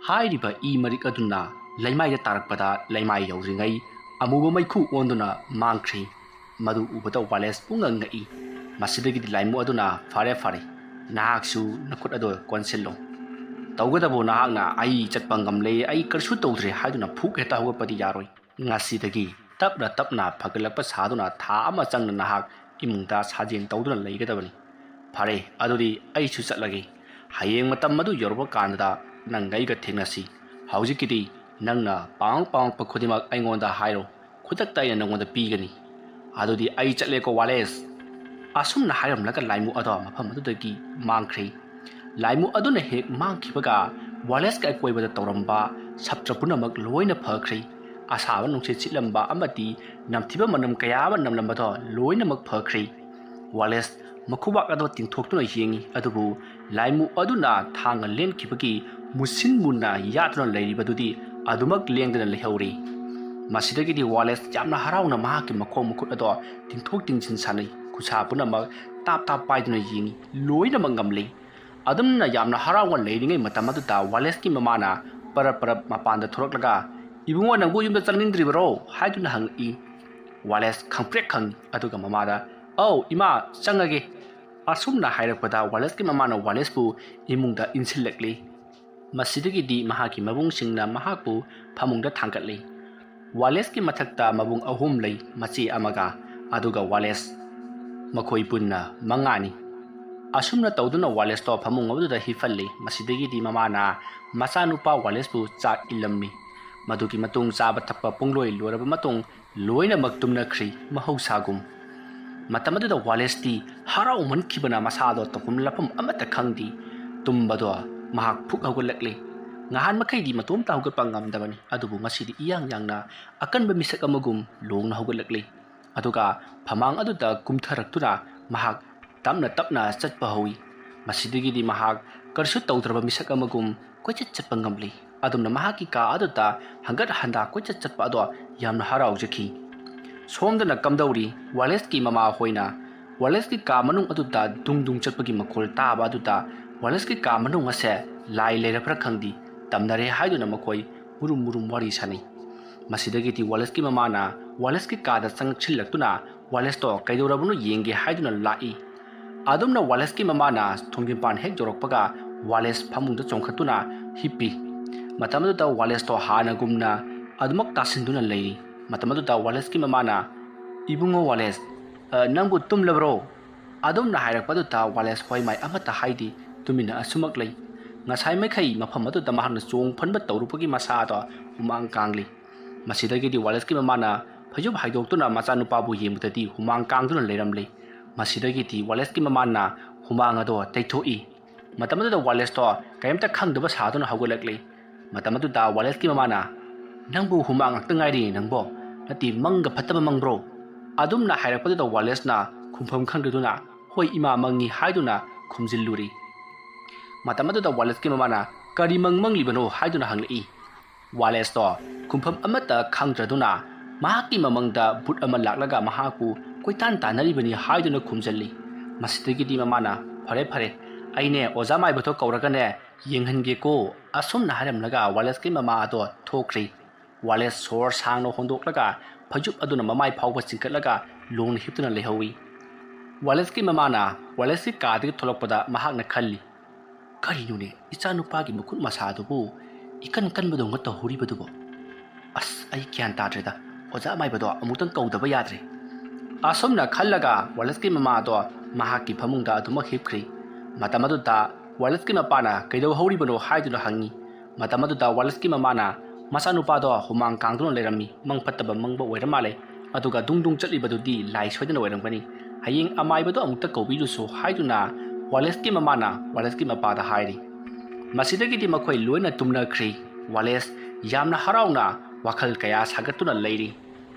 ꯍꯥꯏꯔꯤꯕ ꯏ ꯃꯔꯤꯛ ꯑꯗꯨꯅ ꯂꯩꯃꯥꯏꯗ ꯇꯥꯔꯛꯄꯗ ꯂꯩꯃꯥꯏ ꯌꯧꯗ꯭ꯔꯤꯉꯩ ꯑꯃꯨꯕ ꯃꯩꯈꯨ ꯑꯣꯟꯗꯨꯅ ꯃꯥꯡꯈ꯭ꯔꯤ꯫ ꯃꯗꯨ ꯎꯕꯗ ꯋꯥꯂꯦꯁ ꯄꯨꯡꯉꯛ ꯉꯛꯏ꯫ ꯃꯁꯤꯗꯒꯤꯗꯤ ꯂꯥꯏꯃꯨ ꯑꯗꯨꯅ ꯐꯔꯦ ꯐꯔꯦ, ꯅꯍꯥꯛꯁꯨ ꯅꯈꯨꯠ ꯑꯗꯨ ꯀꯣꯟꯁꯤꯜꯂꯣ꯫ ꯇꯧꯒꯗꯕꯨ ꯅꯍꯥꯛꯅ ꯑꯩ ꯆꯠꯄ ꯉꯝꯂꯦ, ꯑꯩ ꯀꯔꯤꯁꯨ ꯇꯧꯗ꯭ꯔꯦ ꯍꯥꯏꯗꯨꯅ ꯐꯨꯛ ꯍꯦꯛꯇ ꯍꯧꯒꯠꯄꯗꯤ ꯌꯥꯔꯣꯏ꯫ ꯉꯁꯤꯗꯒꯤ ꯇꯞꯅ ꯇꯞꯅ ꯐꯒꯠꯂꯛꯄ ꯁꯥꯗꯨꯅ ꯊꯥ ꯑꯃ ꯆꯪꯅ ꯅꯍꯥꯛ ꯏꯃꯨꯡꯗ ꯁꯥꯖꯦꯜ ꯇꯧꯗꯨꯅ ꯂꯩꯒꯗꯕꯅꯤ꯫ ꯐꯔꯦ, ꯑꯗꯨꯗꯤ ꯑꯩꯁꯨ ꯆꯠꯂꯒꯦ꯫ ꯍꯌꯦꯡ ꯃꯇꯝ ꯑꯗꯨ ꯌꯧꯔꯛꯄ ꯀꯥꯟꯗ ꯅꯪꯒ ꯑꯩꯒ ꯊꯦꯡꯅꯁꯤ꯫ ꯍꯧꯖꯤꯛꯀꯤꯗꯤ ꯅꯪꯅ ꯄꯥꯡꯉꯛꯄ ꯈꯨꯗꯤꯡꯃꯛ ꯑꯩꯉꯣꯟꯗ ꯍꯥꯏꯔꯣ, ꯈꯨꯗꯛꯇ ꯑꯩꯅ ꯅꯪꯉꯣꯟꯗ ꯄꯤꯒꯅꯤ꯫ ꯑꯗꯨꯗꯤ ꯑꯩ ꯆꯠꯂꯦꯀꯣ ꯋꯥꯂꯦꯁ꯫ ꯑꯁꯨꯝꯅ ꯍꯥꯏꯔꯝꯂꯒ ꯂꯥꯏꯃꯨ ꯑꯗꯣ ꯃꯐꯝ ꯑꯗꯨꯗꯒꯤ ꯃꯥꯡꯈ꯭ꯔꯦ꯫ ꯂꯥꯏꯃꯨ ꯑꯗꯨꯅ ꯍꯦꯛ ꯃꯥꯡꯈꯤꯕꯒ ꯋꯥꯂꯦꯁꯀꯤ ꯑꯀꯣꯏꯕꯗ ꯇꯧꯔꯝꯕ ꯁꯞꯇ꯭ꯔ ꯄꯨꯝꯅꯃꯛ ꯂꯣꯏꯅ ꯐꯈ꯭ꯔꯦ꯫ ꯑꯁꯥꯕ ꯅꯨꯡꯁꯤꯠ ꯁꯤꯠꯂꯝꯕ ꯑꯃꯗꯤ ꯅꯝꯊꯤꯕ ꯃꯅꯝ ꯀꯌꯥ ꯑꯃ ꯅꯝꯂꯝꯕꯗꯣ ꯂꯣꯏꯅꯃꯛ ꯐꯈ꯭ꯔꯦ꯫ ꯋꯥꯂꯦꯁ ꯃꯈꯨꯕꯥꯛ ꯑꯗꯨ ꯇꯤꯡꯊꯣꯛꯇꯨꯅ ꯌꯦꯡꯉꯤ, ꯑꯗꯨꯕꯨ ꯂꯥꯏꯃꯨ ꯑꯗꯨꯅ ꯊꯥꯡꯅ ꯂꯦꯟꯈꯤꯕꯒꯤ ꯃꯨꯁꯤꯟ ꯃꯨꯟꯅ ꯌꯥꯠꯇꯨꯅ ꯂꯩꯔꯤꯕꯗꯨꯗꯤ ꯑꯗꯨꯃꯛ ꯂꯦꯡꯗꯅ ꯂꯩꯍꯧꯔꯤ꯫ ꯃꯁꯤꯗꯒꯤꯗꯤ ꯋꯥꯂꯦꯁ ꯌꯥꯝꯅ ꯍꯔꯥꯎꯅ ꯃꯍꯥꯛꯀꯤ ꯃꯈꯣꯡ ꯃꯈꯨꯠ ꯑꯗꯣ ꯇꯤꯡꯊꯣꯛ ꯇꯤꯡꯁꯤꯟ ꯁꯥꯟꯅꯩ꯫ ꯈꯨꯠꯁꯥ ꯄꯨꯝꯅꯃꯛ ꯇꯥꯞ ꯇꯥꯞ ꯄꯥꯏꯗꯨꯅ ꯌꯦꯡꯉꯤ, ꯂꯣꯏꯅꯃꯛ ꯉꯝꯂꯦ꯫ ꯑꯗꯨꯝꯅ ꯌꯥꯝꯅ ꯍꯔꯥꯎꯅ ꯂꯩꯔꯤꯉꯩ ꯃꯇꯝ ꯑꯗꯨꯗ ꯋꯥꯂꯦꯁꯀꯤ ꯃꯃꯥꯅ ꯄꯔꯞ ꯃꯄꯥꯟꯗ ꯊꯣꯔꯛꯂꯒ "ꯏꯕꯨꯡꯉꯣ, ꯅꯪꯕꯨ ꯌꯨꯝꯗ ꯆꯪꯅꯤꯡꯗ꯭ꯔꯤꯕꯔꯣ?" ꯍꯥꯏꯗꯨꯅ ꯍꯪꯉꯛꯏ꯫ ꯋꯥꯂꯦꯁ ꯈꯪꯄ꯭ꯔꯦꯛ ꯈꯪꯉꯤ, ꯑꯗꯨꯒ ꯃꯃꯥꯗ "ꯑꯧ ꯏꯃꯥ, ꯆꯪꯉꯒꯦ." ꯑꯁꯨꯝꯅ ꯍꯥꯏꯔꯛꯄꯗ ꯋꯥꯂꯦꯁꯀꯤ ꯃꯃꯥꯅ ꯋꯥꯂꯦꯁꯄꯨ ꯏꯃꯨꯡꯗ ꯏꯟꯁꯤꯜꯂꯛꯂꯤ꯫ ꯃꯁꯤꯗꯒꯤꯗꯤ ꯃꯍꯥꯛꯀꯤ ꯃꯕꯨꯡꯁꯤꯡꯅ ꯃꯍꯥꯛꯄꯨ ꯐꯃꯨꯡꯗ ꯊꯥꯡꯒꯠꯂꯤ꯫ ꯋꯥꯂꯦꯁꯀꯤ ꯃꯊꯛꯇ ꯃꯕꯨꯡ ꯑꯍꯨꯝ ꯂꯩ, ꯃꯆꯦ ꯑꯃꯒ, ꯑꯗꯨꯒ ꯋꯥꯂꯦꯁ꯫ ꯃꯈꯣꯏ ꯄꯨꯟꯅ ꯃꯉꯥꯅꯤ꯫ ꯑꯁꯨꯝꯅ ꯇꯧꯗꯨꯅ ꯋꯥꯂꯦꯁꯇꯣ ꯐꯃꯨꯡ ꯑꯗꯨꯗ ꯍꯤꯞꯍꯜꯂꯤ꯫ ꯃꯁꯤꯗꯒꯤꯗꯤ ꯃꯃꯥꯅ ꯃꯆꯥꯅꯨꯄꯥ ꯋꯥꯂꯦꯁꯄꯨ ꯆꯥꯛ ꯏꯜꯂꯝꯃꯤ꯫ ꯃꯗꯨꯒꯤ ꯃꯇꯨꯡ ꯆꯥꯕ ꯊꯛꯄ ꯄꯨꯡꯂꯣꯏ ꯂꯣꯏꯔꯕ ꯃꯇꯨꯡ ꯂꯣꯏꯅꯃꯛ ꯇꯨꯝꯅꯈ꯭ꯔꯤ ꯃꯍꯧꯁꯥꯒꯨꯝ꯫ ꯃꯇꯝ ꯑꯗꯨꯗ ꯋꯥꯂꯦꯁꯇꯤ ꯍꯔꯥꯎꯃꯟꯈꯤꯕꯅ ꯃꯁꯥꯗꯣ ꯇꯧꯐꯝ ꯂꯥꯛꯐꯝ ꯑꯃꯠꯇ ꯈꯪꯗꯦ꯫ ꯇꯨꯝꯕꯗꯣ ꯃꯍꯥꯛ ꯐꯨꯛ ꯍꯧꯒꯠꯂꯛꯂꯤ꯫ ꯉꯍꯥꯟ ꯃꯈꯩꯗꯤ ꯃꯇꯣꯝꯇ ꯍꯧꯒꯠꯄ ꯉꯝꯗꯕꯅꯤ, ꯑꯗꯨꯕꯨ ꯉꯁꯤꯗꯤ ꯏꯌꯥꯡ ꯌꯥꯡꯅ ꯑꯀꯟꯕ ꯃꯤꯁꯛ ꯑꯃꯒꯨꯝ ꯂꯣꯡꯅ ꯍꯧꯒꯠꯂꯛꯂꯤ꯫ ꯑꯗꯨꯒ ꯐꯃꯥꯡ ꯑꯗꯨꯗ ꯀꯨꯝꯊꯔꯛꯇꯨꯅ ꯃꯍꯥꯛ ꯇꯞꯅ ꯇꯞꯅ ꯆꯠꯄ ꯍꯧꯏ꯫ ꯃꯁꯤꯗꯒꯤꯗꯤ ꯃꯍꯥꯛ ꯀꯔꯤꯁꯨ ꯇꯧꯗ꯭ꯔꯕ ꯃꯤꯁꯛ ꯑꯃꯒꯨꯝ ꯀꯣꯏꯆꯠ ꯆꯠꯄ ꯉꯝꯂꯤ꯫ ꯑꯗꯨꯝꯅ ꯃꯍꯥꯛꯀꯤ ꯀꯥ ꯑꯗꯨꯗ ꯍꯪꯒꯠ ꯍꯟꯗꯥ ꯀꯣꯏꯆꯠ ꯆꯠꯄ ꯑꯗꯣ ꯌꯥꯝꯅ ꯍꯔꯥꯎꯖꯈꯤ꯫ ꯁꯣꯝꯗꯅ ꯀꯝꯗꯧꯔꯤ? ꯋꯥꯂꯦꯁꯀꯤ ꯃꯃꯥ ꯍꯣꯏꯅ ꯋꯥꯂꯦꯁꯀꯤ ꯀꯥ ꯃꯅꯨꯡ ꯑꯗꯨꯗ ꯗꯨꯡ ꯗꯨꯡ ꯆꯠꯄꯒꯤ ꯃꯈꯣꯜ ꯇꯥꯕ ꯑꯗꯨꯗ ꯋꯥꯂꯦꯁꯀꯤ ꯀꯥ ꯃꯅꯨꯡ ꯑꯁꯦ ꯂꯥꯏ ꯂꯩꯔꯕ꯭ꯔꯥ ꯈꯪꯗꯦ, ꯇꯝꯅꯔꯦ ꯍꯥꯏꯗꯨꯅ ꯃꯈꯣꯏ ꯃꯨꯔꯨꯝ ꯃꯨꯔꯨꯝ ꯋꯥꯔꯤ ꯁꯥꯅꯩ꯫ ꯃꯁꯤꯗꯒꯤꯗꯤ ꯋꯥꯂꯦꯁꯀꯤ ꯃꯃꯥꯅ ꯋꯥꯂꯦꯁꯀꯤ ꯀꯥꯗ ꯆꯪꯁꯤꯜꯂꯛꯇꯨꯅ ꯋꯥꯂꯦꯁꯇꯣ ꯀꯩꯗꯧꯔꯕꯅꯣ ꯌꯦꯡꯒꯦ ꯍꯥꯏꯗꯨꯅ ꯂꯥꯛꯏ꯫ ꯑꯗꯨꯝꯅ ꯋꯥꯂꯦꯁꯀꯤ ꯃꯃꯥꯅ ꯊꯣꯡꯖꯤꯟꯄꯥꯟ ꯍꯦꯛ ꯌꯧꯔꯛꯄꯒ ꯋꯥꯂꯦꯁ ꯐꯃꯨꯡꯗ ꯆꯣꯡꯈꯠꯇꯨꯅ ꯍꯤꯞꯄꯤ꯫ ꯃꯇꯝ ꯑꯗꯨꯗ ꯋꯥꯂꯦꯁꯇꯣ ꯍꯥꯟꯅꯒꯨꯝꯅ ꯑꯗꯨꯃꯛ ꯇꯥꯁꯤꯟꯗꯨꯅ ꯂꯩꯔꯤ꯫ ꯃꯇꯝ ꯑꯗꯨꯗ ꯋꯥꯂꯦꯁꯀꯤ ꯃꯃꯥꯅ "ꯏꯕꯨꯡꯉꯣ ꯋꯥꯂꯦꯁ, ꯅꯪꯕꯨ ꯇꯨꯝꯂꯕꯔꯣ?" ꯑꯗꯨꯝꯅ ꯍꯥꯏꯔꯛꯄ ꯑꯗꯨꯗ ꯋꯥꯂꯦꯁ ꯍꯣꯏ ꯃꯥꯏ ꯑꯃꯠꯇ ꯍꯥꯏꯗꯦ, ꯇꯨꯃꯤꯟꯅ ꯑꯁꯨꯃꯛ ꯂꯩ꯫ ꯉꯁꯥꯏ ꯃꯈꯩ ꯃꯐꯝ ꯑꯗꯨꯗ ꯃꯍꯥꯛꯅ ꯆꯣꯡ ꯐꯟꯕ ꯇꯧꯔꯨꯕꯒꯤ ꯃꯁꯥꯗꯣ ꯍꯨꯃꯥꯡ ꯀꯥꯡꯂꯤ꯫ ꯃꯁꯤꯗꯒꯤꯗꯤ ꯋꯥꯂꯦꯁꯀꯤ ꯃꯃꯥꯅ ꯐꯩꯖꯨꯞ ꯍꯥꯏꯗꯣꯛꯇꯨꯅ ꯃꯆꯥꯅꯨꯄꯥꯕꯨ ꯌꯦꯡꯕꯗꯗꯤ ꯍꯨꯃꯥꯡ ꯀꯥꯡꯗꯨꯅ ꯂꯩꯔꯝꯂꯤ꯫ ꯃꯁꯤꯗꯒꯤꯗꯤ ꯋꯥꯂꯦꯁꯀꯤ ꯃꯃꯥꯅ ꯍꯨꯃꯥꯡ ꯑꯗꯣ ꯇꯩꯊꯣꯛꯏ꯫ ꯃꯇꯝ ꯑꯗꯨꯗ ꯋꯥꯂꯦꯁꯇꯣ ꯀꯔꯤꯝꯇ ꯈꯪꯗꯕ ꯁꯥꯗꯨꯅ ꯍꯧꯒꯠꯂꯛꯂꯤ꯫ ꯃꯇꯝ ꯑꯗꯨꯗ ꯋꯥꯂꯦꯁꯀꯤ ꯃꯃꯥꯅ "ꯅꯪꯕꯨ ꯍꯨꯃꯥꯡ ꯉꯥꯛꯇ ꯉꯥꯏꯔꯤꯅꯦ ꯅꯪꯕꯣ, ꯅꯠꯇꯦ ꯃꯪꯒ ꯐꯠꯇꯕ ꯃꯪꯕ꯭ꯔꯣ?" ꯑꯗꯨꯝꯅ ꯍꯥꯏꯔꯛꯄꯗꯨꯗ ꯋꯥꯂꯦꯁꯅ ꯈꯨꯝꯐꯝ ꯈꯪꯗꯗꯨꯅ "ꯍꯣꯏ ꯏꯃꯥ, ꯃꯪꯉꯤ" ꯍꯥꯏꯗꯨꯅ ꯈꯨꯝꯖꯤꯜꯂꯨꯔꯤ꯫ ꯃꯇꯝ ꯑꯗꯨꯗ ꯋꯥꯂꯦꯁꯀꯤ ꯃꯃꯥꯅ "ꯀꯔꯤ ꯃꯪꯂꯤꯕꯅꯣ?" ꯍꯥꯏꯗꯨꯅ ꯍꯪꯂꯛꯏ꯫ ꯋꯥꯂꯦꯁꯇꯣ ꯈꯨꯝꯐꯝ ꯑꯃꯠꯇ ꯈꯪꯗ꯭ꯔꯗꯨꯅ ꯃꯍꯥꯛꯀꯤ ꯃꯃꯪꯗ ꯚꯨꯠ ꯑꯃ ꯂꯥꯛꯂꯒ ꯃꯍꯥꯛꯄꯨ ꯀꯣꯏꯇꯥꯟ ꯇꯥꯟꯅꯔꯤꯕꯅꯤ ꯍꯥꯏꯗꯨꯅ ꯈꯨꯝꯖꯤꯜꯂꯤ꯫ ꯃꯁꯤꯗꯒꯤꯗꯤ ꯃꯃꯥꯅ "ꯐꯔꯦ ꯐꯔꯦ, ꯑꯩꯅꯦ ꯑꯣꯖꯥ ꯃꯥꯏꯕꯗꯣ ꯀꯧꯔꯒꯅꯦ ꯌꯦꯡꯍꯟꯒꯦꯀꯣ." ꯑꯁꯨꯝꯅ ꯍꯥꯏꯔꯝꯂꯒ ꯋꯥꯂꯦꯁꯀꯤ ꯃꯃꯥ ꯑꯗꯣ ꯊꯣꯛꯈ꯭ꯔꯤ꯫ ꯋꯥꯂꯦꯁ ꯁꯣꯔ ꯁꯥꯡꯅ ꯍꯣꯟꯗꯣꯛꯂꯒ ꯐꯩꯖꯨꯞ ꯑꯗꯨꯅ ꯃꯃꯥꯏ ꯐꯥꯎꯕ ꯆꯤꯡꯈꯠꯂꯒ ꯂꯣꯡꯅ ꯍꯤꯞꯇꯨꯅ ꯂꯩꯍꯧꯏ꯫ ꯋꯥꯂꯦꯁꯀꯤ ꯃꯃꯥꯅ ꯋꯥꯂꯦꯁꯀꯤ ꯀꯥꯗꯒꯤ ꯊꯣꯛꯂꯛꯄꯗ ꯃꯍꯥꯛꯅ ꯈꯜꯂꯤ, "ꯀꯔꯤꯅꯣꯅꯦ ꯏꯆꯥꯅꯨꯄꯥꯒꯤ ꯃꯈꯨꯠ ꯃꯁꯥꯗꯨꯕꯨ ꯏꯀꯟ ꯀꯟꯕꯗꯧꯅ ꯇꯧꯍꯧꯔꯤꯕꯗꯨꯕꯣ? ꯑꯁ, ꯑꯩ ꯒ꯭ꯌꯥꯟ ꯇꯥꯗ꯭ꯔꯦꯗ, ꯑꯣꯖꯥ ꯃꯥꯏꯕꯗꯣ ꯑꯃꯨꯛꯇꯪ ꯀꯧꯗꯕ ꯌꯥꯗ꯭ꯔꯦ." ꯑꯁꯨꯝꯅ ꯈꯜꯂꯒ ꯋꯥꯂꯦꯁꯀꯤ ꯃꯃꯥ ꯑꯗꯣ ꯃꯍꯥꯛꯀꯤ ꯐꯃꯨꯡꯗ ꯑꯗꯨꯃꯛ ꯍꯤꯞꯈ꯭ꯔꯤ꯫ ꯃꯇꯝ ꯑꯗꯨꯗ ꯋꯥꯂꯦꯁꯀꯤ ꯃꯄꯥꯅ ꯀꯩꯗꯧꯍꯧꯔꯤꯕꯅꯣ ꯍꯥꯏꯗꯨꯅ ꯍꯪꯉꯤ꯫ ꯃꯇꯝ ꯑꯗꯨꯗ ꯋꯥꯂꯦꯁꯀꯤ ꯃꯃꯥꯅ ꯃꯆꯥꯅꯨꯄꯥꯗꯣ ꯍꯨꯃꯥꯡ ꯀꯥꯡꯗꯨꯅ ꯂꯩꯔꯝꯃꯤ, ꯃꯪ ꯐꯠꯇꯕ ꯃꯪꯕ ꯑꯣꯏꯔ ꯃꯥꯜꯂꯦ, ꯑꯗꯨꯒ ꯗꯨꯡ ꯗꯨꯡ ꯆꯠꯂꯤꯕꯗꯨꯗꯤ ꯂꯥꯏ ꯁꯣꯏꯗꯅ ꯑꯣꯏꯔꯝꯒꯅꯤ, ꯍꯌꯦꯡ ꯑꯃꯥꯏꯕꯗꯣ ꯑꯃꯨꯛꯇ ꯀꯧꯕꯤꯔꯨꯁꯨ ꯍꯥꯏꯗꯨꯅ ꯋꯥꯂꯦꯁꯀꯤ ꯃꯃꯥꯅ ꯋꯥꯂꯦꯁꯀꯤ ꯃꯄꯥꯗ ꯍꯥꯏꯔꯤ꯫ ꯃꯁꯤꯗꯒꯤꯗꯤ ꯃꯈꯣꯏ ꯂꯣꯏꯅ ꯇꯨꯝꯅꯈ꯭ꯔꯤ꯫ ꯋꯥꯂꯦꯁ ꯌꯥꯝꯅ ꯍꯔꯥꯎꯅ ꯋꯥꯈꯜ ꯀꯌꯥ ꯁꯥꯒꯠꯇꯨꯅ ꯂꯩꯔꯤ꯫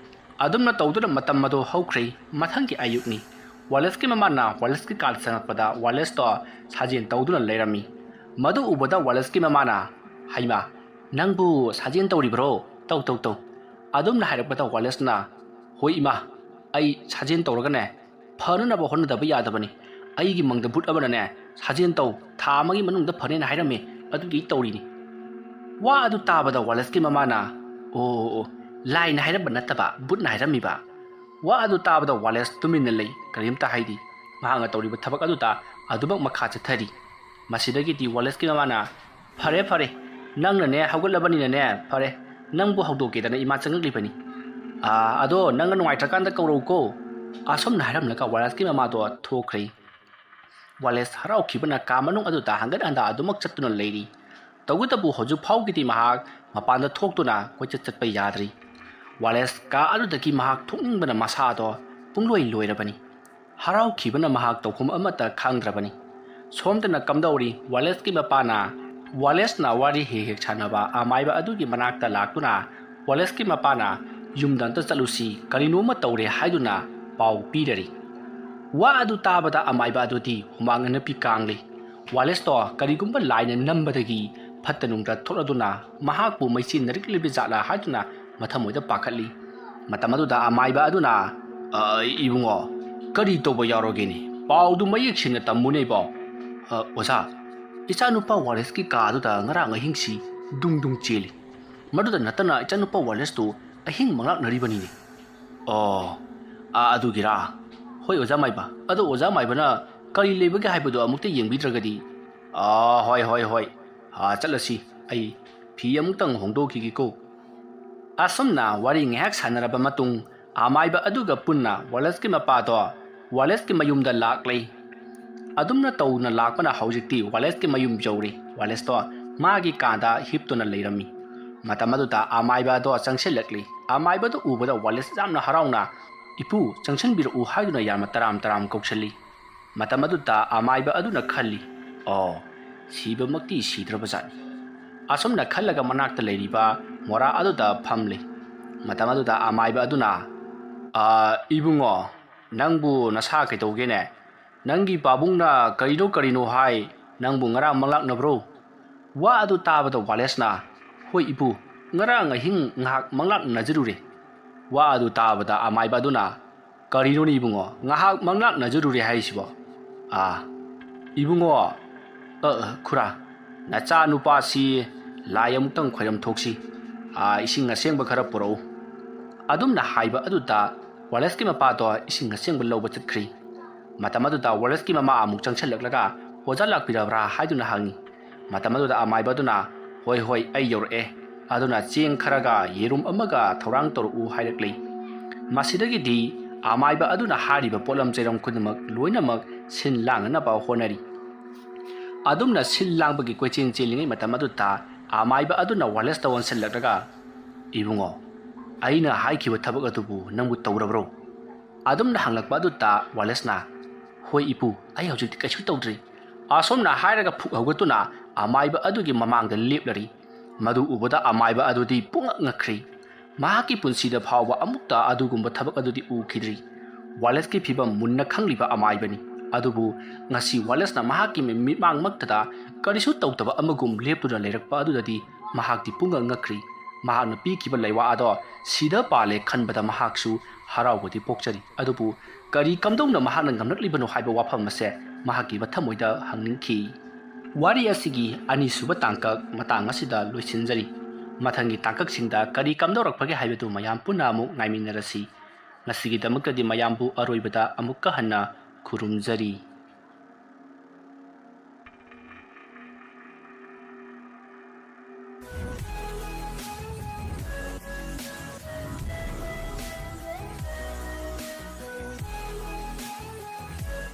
ꯑꯗꯨꯝꯅ ꯇꯧꯗꯨꯅ ꯃꯇꯝ ꯑꯗꯨ ꯍꯧꯈ꯭ꯔꯤ꯫ ꯃꯊꯪꯒꯤ ꯑꯌꯨꯛꯅꯤ꯫ ꯋꯥꯂꯦꯁꯀꯤ ꯃꯃꯥꯅ ꯋꯥꯂꯦꯁꯀꯤ ꯀꯥꯗ ꯆꯪꯉꯛꯄꯗ ꯋꯥꯂꯦꯁꯇꯣ ꯁꯥꯖꯦꯜ ꯇꯧꯗꯨꯅ ꯂꯩꯔꯝꯃꯤ꯫ ꯃꯗꯨ ꯎꯕꯗ ꯋꯥꯂꯦꯁꯀꯤ ꯃꯃꯥꯅ "ꯍꯩꯃꯥ, ꯅꯪꯕꯨ ꯁꯥꯖꯦꯜ ꯇꯧꯔꯤꯕ꯭ꯔꯣ? ꯇꯧ ꯇꯧ ꯇꯧ." ꯑꯗꯨꯝꯅ ꯍꯥꯏꯔꯛꯄꯗ ꯋꯥꯂꯦꯁꯅ "ꯍꯣꯏ ꯏꯃꯥ, ꯑꯩ ꯁꯥꯖꯦꯜ ꯇꯧꯔꯒꯅꯦ ꯐꯅꯅꯕ ꯍꯣꯠꯅꯗꯕ ꯌꯥꯗꯕꯅꯤ. ꯑꯩꯒꯤ ꯃꯪꯗ ꯚꯨꯠ ꯑꯃꯅꯅꯦ ꯁꯥꯖꯦꯜ ꯇꯧ, ꯊꯥ ꯑꯃꯒꯤ ꯃꯅꯨꯡꯗ ꯐꯅꯦꯅ ꯍꯥꯏꯔꯝꯃꯦ, ꯑꯗꯨꯒꯤ ꯇꯧꯔꯤꯅꯤ." वा अदु ताबदा वालेस की ममाना ओ लाइन हाइरब नत्तबा बुट नाइरमीबा वा अदु ताबदा वालेस तुमिन लई करिमता हाइदी महांगा तौरिबा थबक अदुता अदुबक मखा चथरी मसिदगी दी वालेस की ममाना फरे फरे नंगने हौगलबनिने फरे नंबु हौदोकेदना इमा चंगलिबनी अदो नंग नुवाइत्रकांदा कौरौको असम नाइरमलका वालेस की ममादो थोख्रै वालेस हराउखिबना का मनुंग अदुता हंगत अंदा अदुमक चत्तुना लेरी तौगतबु हजु फाउगिदी महाक मपान थोक्तुना कोइच चत्प याद्री वालेस का अदुदगी महाक थोकनिंगबना मसादो पुंगलोइ लोइरबनी हराउखिबना महाक तौखुम अमता खांद्रबनी सोमदना कमदौरी वालेस की मपाना वालेस ना वारी हे हे छानबा आमाइबा अदुगी मनाक्ता लाक्तुना वालेस की मपाना युमदंत चलुसी करिनोमा तौरे हाइदुना पाउ पीररी वा अदु ताबदा अमाइबा अदुदी हुमांगन पी कांगले वालेस तो करिगुंबा लाइन नंबदगी फत्तनुंगदा थोरदुना महाकु मैचिन नरिकलिबि जाला हाइदुना मथमोइदा पाखली मतमदुदा अमाइबा अदुना इबुंगो करी तोबो यारोगेनी पाउदु मयेक सिन तमुने बो ओजा इचानुपा वालेस की कादुदा ngara हिंसी दुंग दुंग चेली मदुदा नतना इचानुपा वालेस तो अहिंग मंगलाक नरिबनी ने अदुगिरा होय ओजा माइबा अदो ओजा माइबना करी लेबगे हाइबदो अमुक्ते येंबिद्रगदी होय होय होय चलसी आई फी अमुक्तंग होंदोखिगिको असमना वारी ngehak sanaraba matung amaiba aduga punna wireless की मपादो वालेस की मयुमदा लाक्लै अदुमना तौना लाक्पना हौजिक्ति वालेस की मयुम जौरे वालेस तो मागी कांदा हिप्तुना लेरमी मतमदुता आमाइबा दो चंगसेलक्ली आमाइबा दो उबदा वालेस जामना हराउना इपु चंगसन बिर उ हाइदुना यामा तराम तराम कौशली मतमदुता आमाइबा अदुना खल्ली सीबमक्ति सीद्रबजानी असमना खल्लगा मनाक्ता लेरिबा मोरा अदुदा फमले मतमदुदा आमाइबा अदुना इबुंगो नंगबु नसा कैतौगेने नंगी पाबुंगना करिनो करिनो हाय नंगबु ngara मंगलाकनब्रो वा अदु ताबदा वालेसना होय इबु ngara ngहिंग ngahak मंगलाक नजरुरे वा अदु ताबदा आमाइबा अदुना करिनो नि इबुंगो ngahak मंगलाक नजरुरे हायसिबो इबुंगो खुरा नचा नुपासी लाय अमुक्तंग खोयम थोक्सी इसिंग असेंगबा खरा पुरौ अदुमना हाइबा अदुता वालेस की मपादो इसिंग असेंगबा लौबा चतख्री मतमदुदा वालेस की ममा अमुक चंगसलक्लगा ओजा लाक्पिरब्रा हाइदुना हांगी मतमदुदा अमाइबादुना होय होय आई यौरए अदुना चेंग खरगा येरुम अमगा थौरांग तोरउ हाइरक्लै मसिदगिदी अमाइबा अदुना हारिबा पोलम चेरम खुदमक लोइनमक सिन लांगनबा होनरी अदुमना सिल लांबगी कोइचेंग चेलिंगै मतमदुता आमाइबा अदुना वालेस तवन सेलक्लगा इबुंगो आइना हाइखिबा थबक अदुबु नंबु तौरब्रो अदुमना हांगलकबा अदुता वालेसना होय इपु आई हौजिक कैसु तौद्री असोमना हाइरगा फुक हौगतुना अमाइबा अदुगी ममांगदा लेपलरी मदु उबदा अमाइबा अदुदी पुंगक ngakri महाकी पुंसीदा फावबा अमुक्ता अदुगुंबा थबक अदुदी उखिद्री वालेस की फिबम मुन्ना खंगलिबा अमाइबनी अदुबु ngasi वालेसना महाकी मिमांग मक्तदा करिसु तौतबा अमगुम लेपतुना लेरकपा अदुददी महाकती पुंगा ngakri महाकना पीखिबा लैवा अदो सीधा पाले खनबदा महाकसु हराउबदी पोक्चरी अदुबु करी कमदौना महाकना ngamnakliबनो हाइबा वाफम मसे महाकी बथमोइदा हंगनिंखी वारी असिगी अनिसुबा तांकक मतंग असिदा लोइसिनजरी मथंगी तांकक सिंदा करी कमदौरकपगे हाइबदु मयाम पुना अमुक ngaiminnarasi ngasigidamakadi mayambu aroibada amukka hanna खुरुमजरी।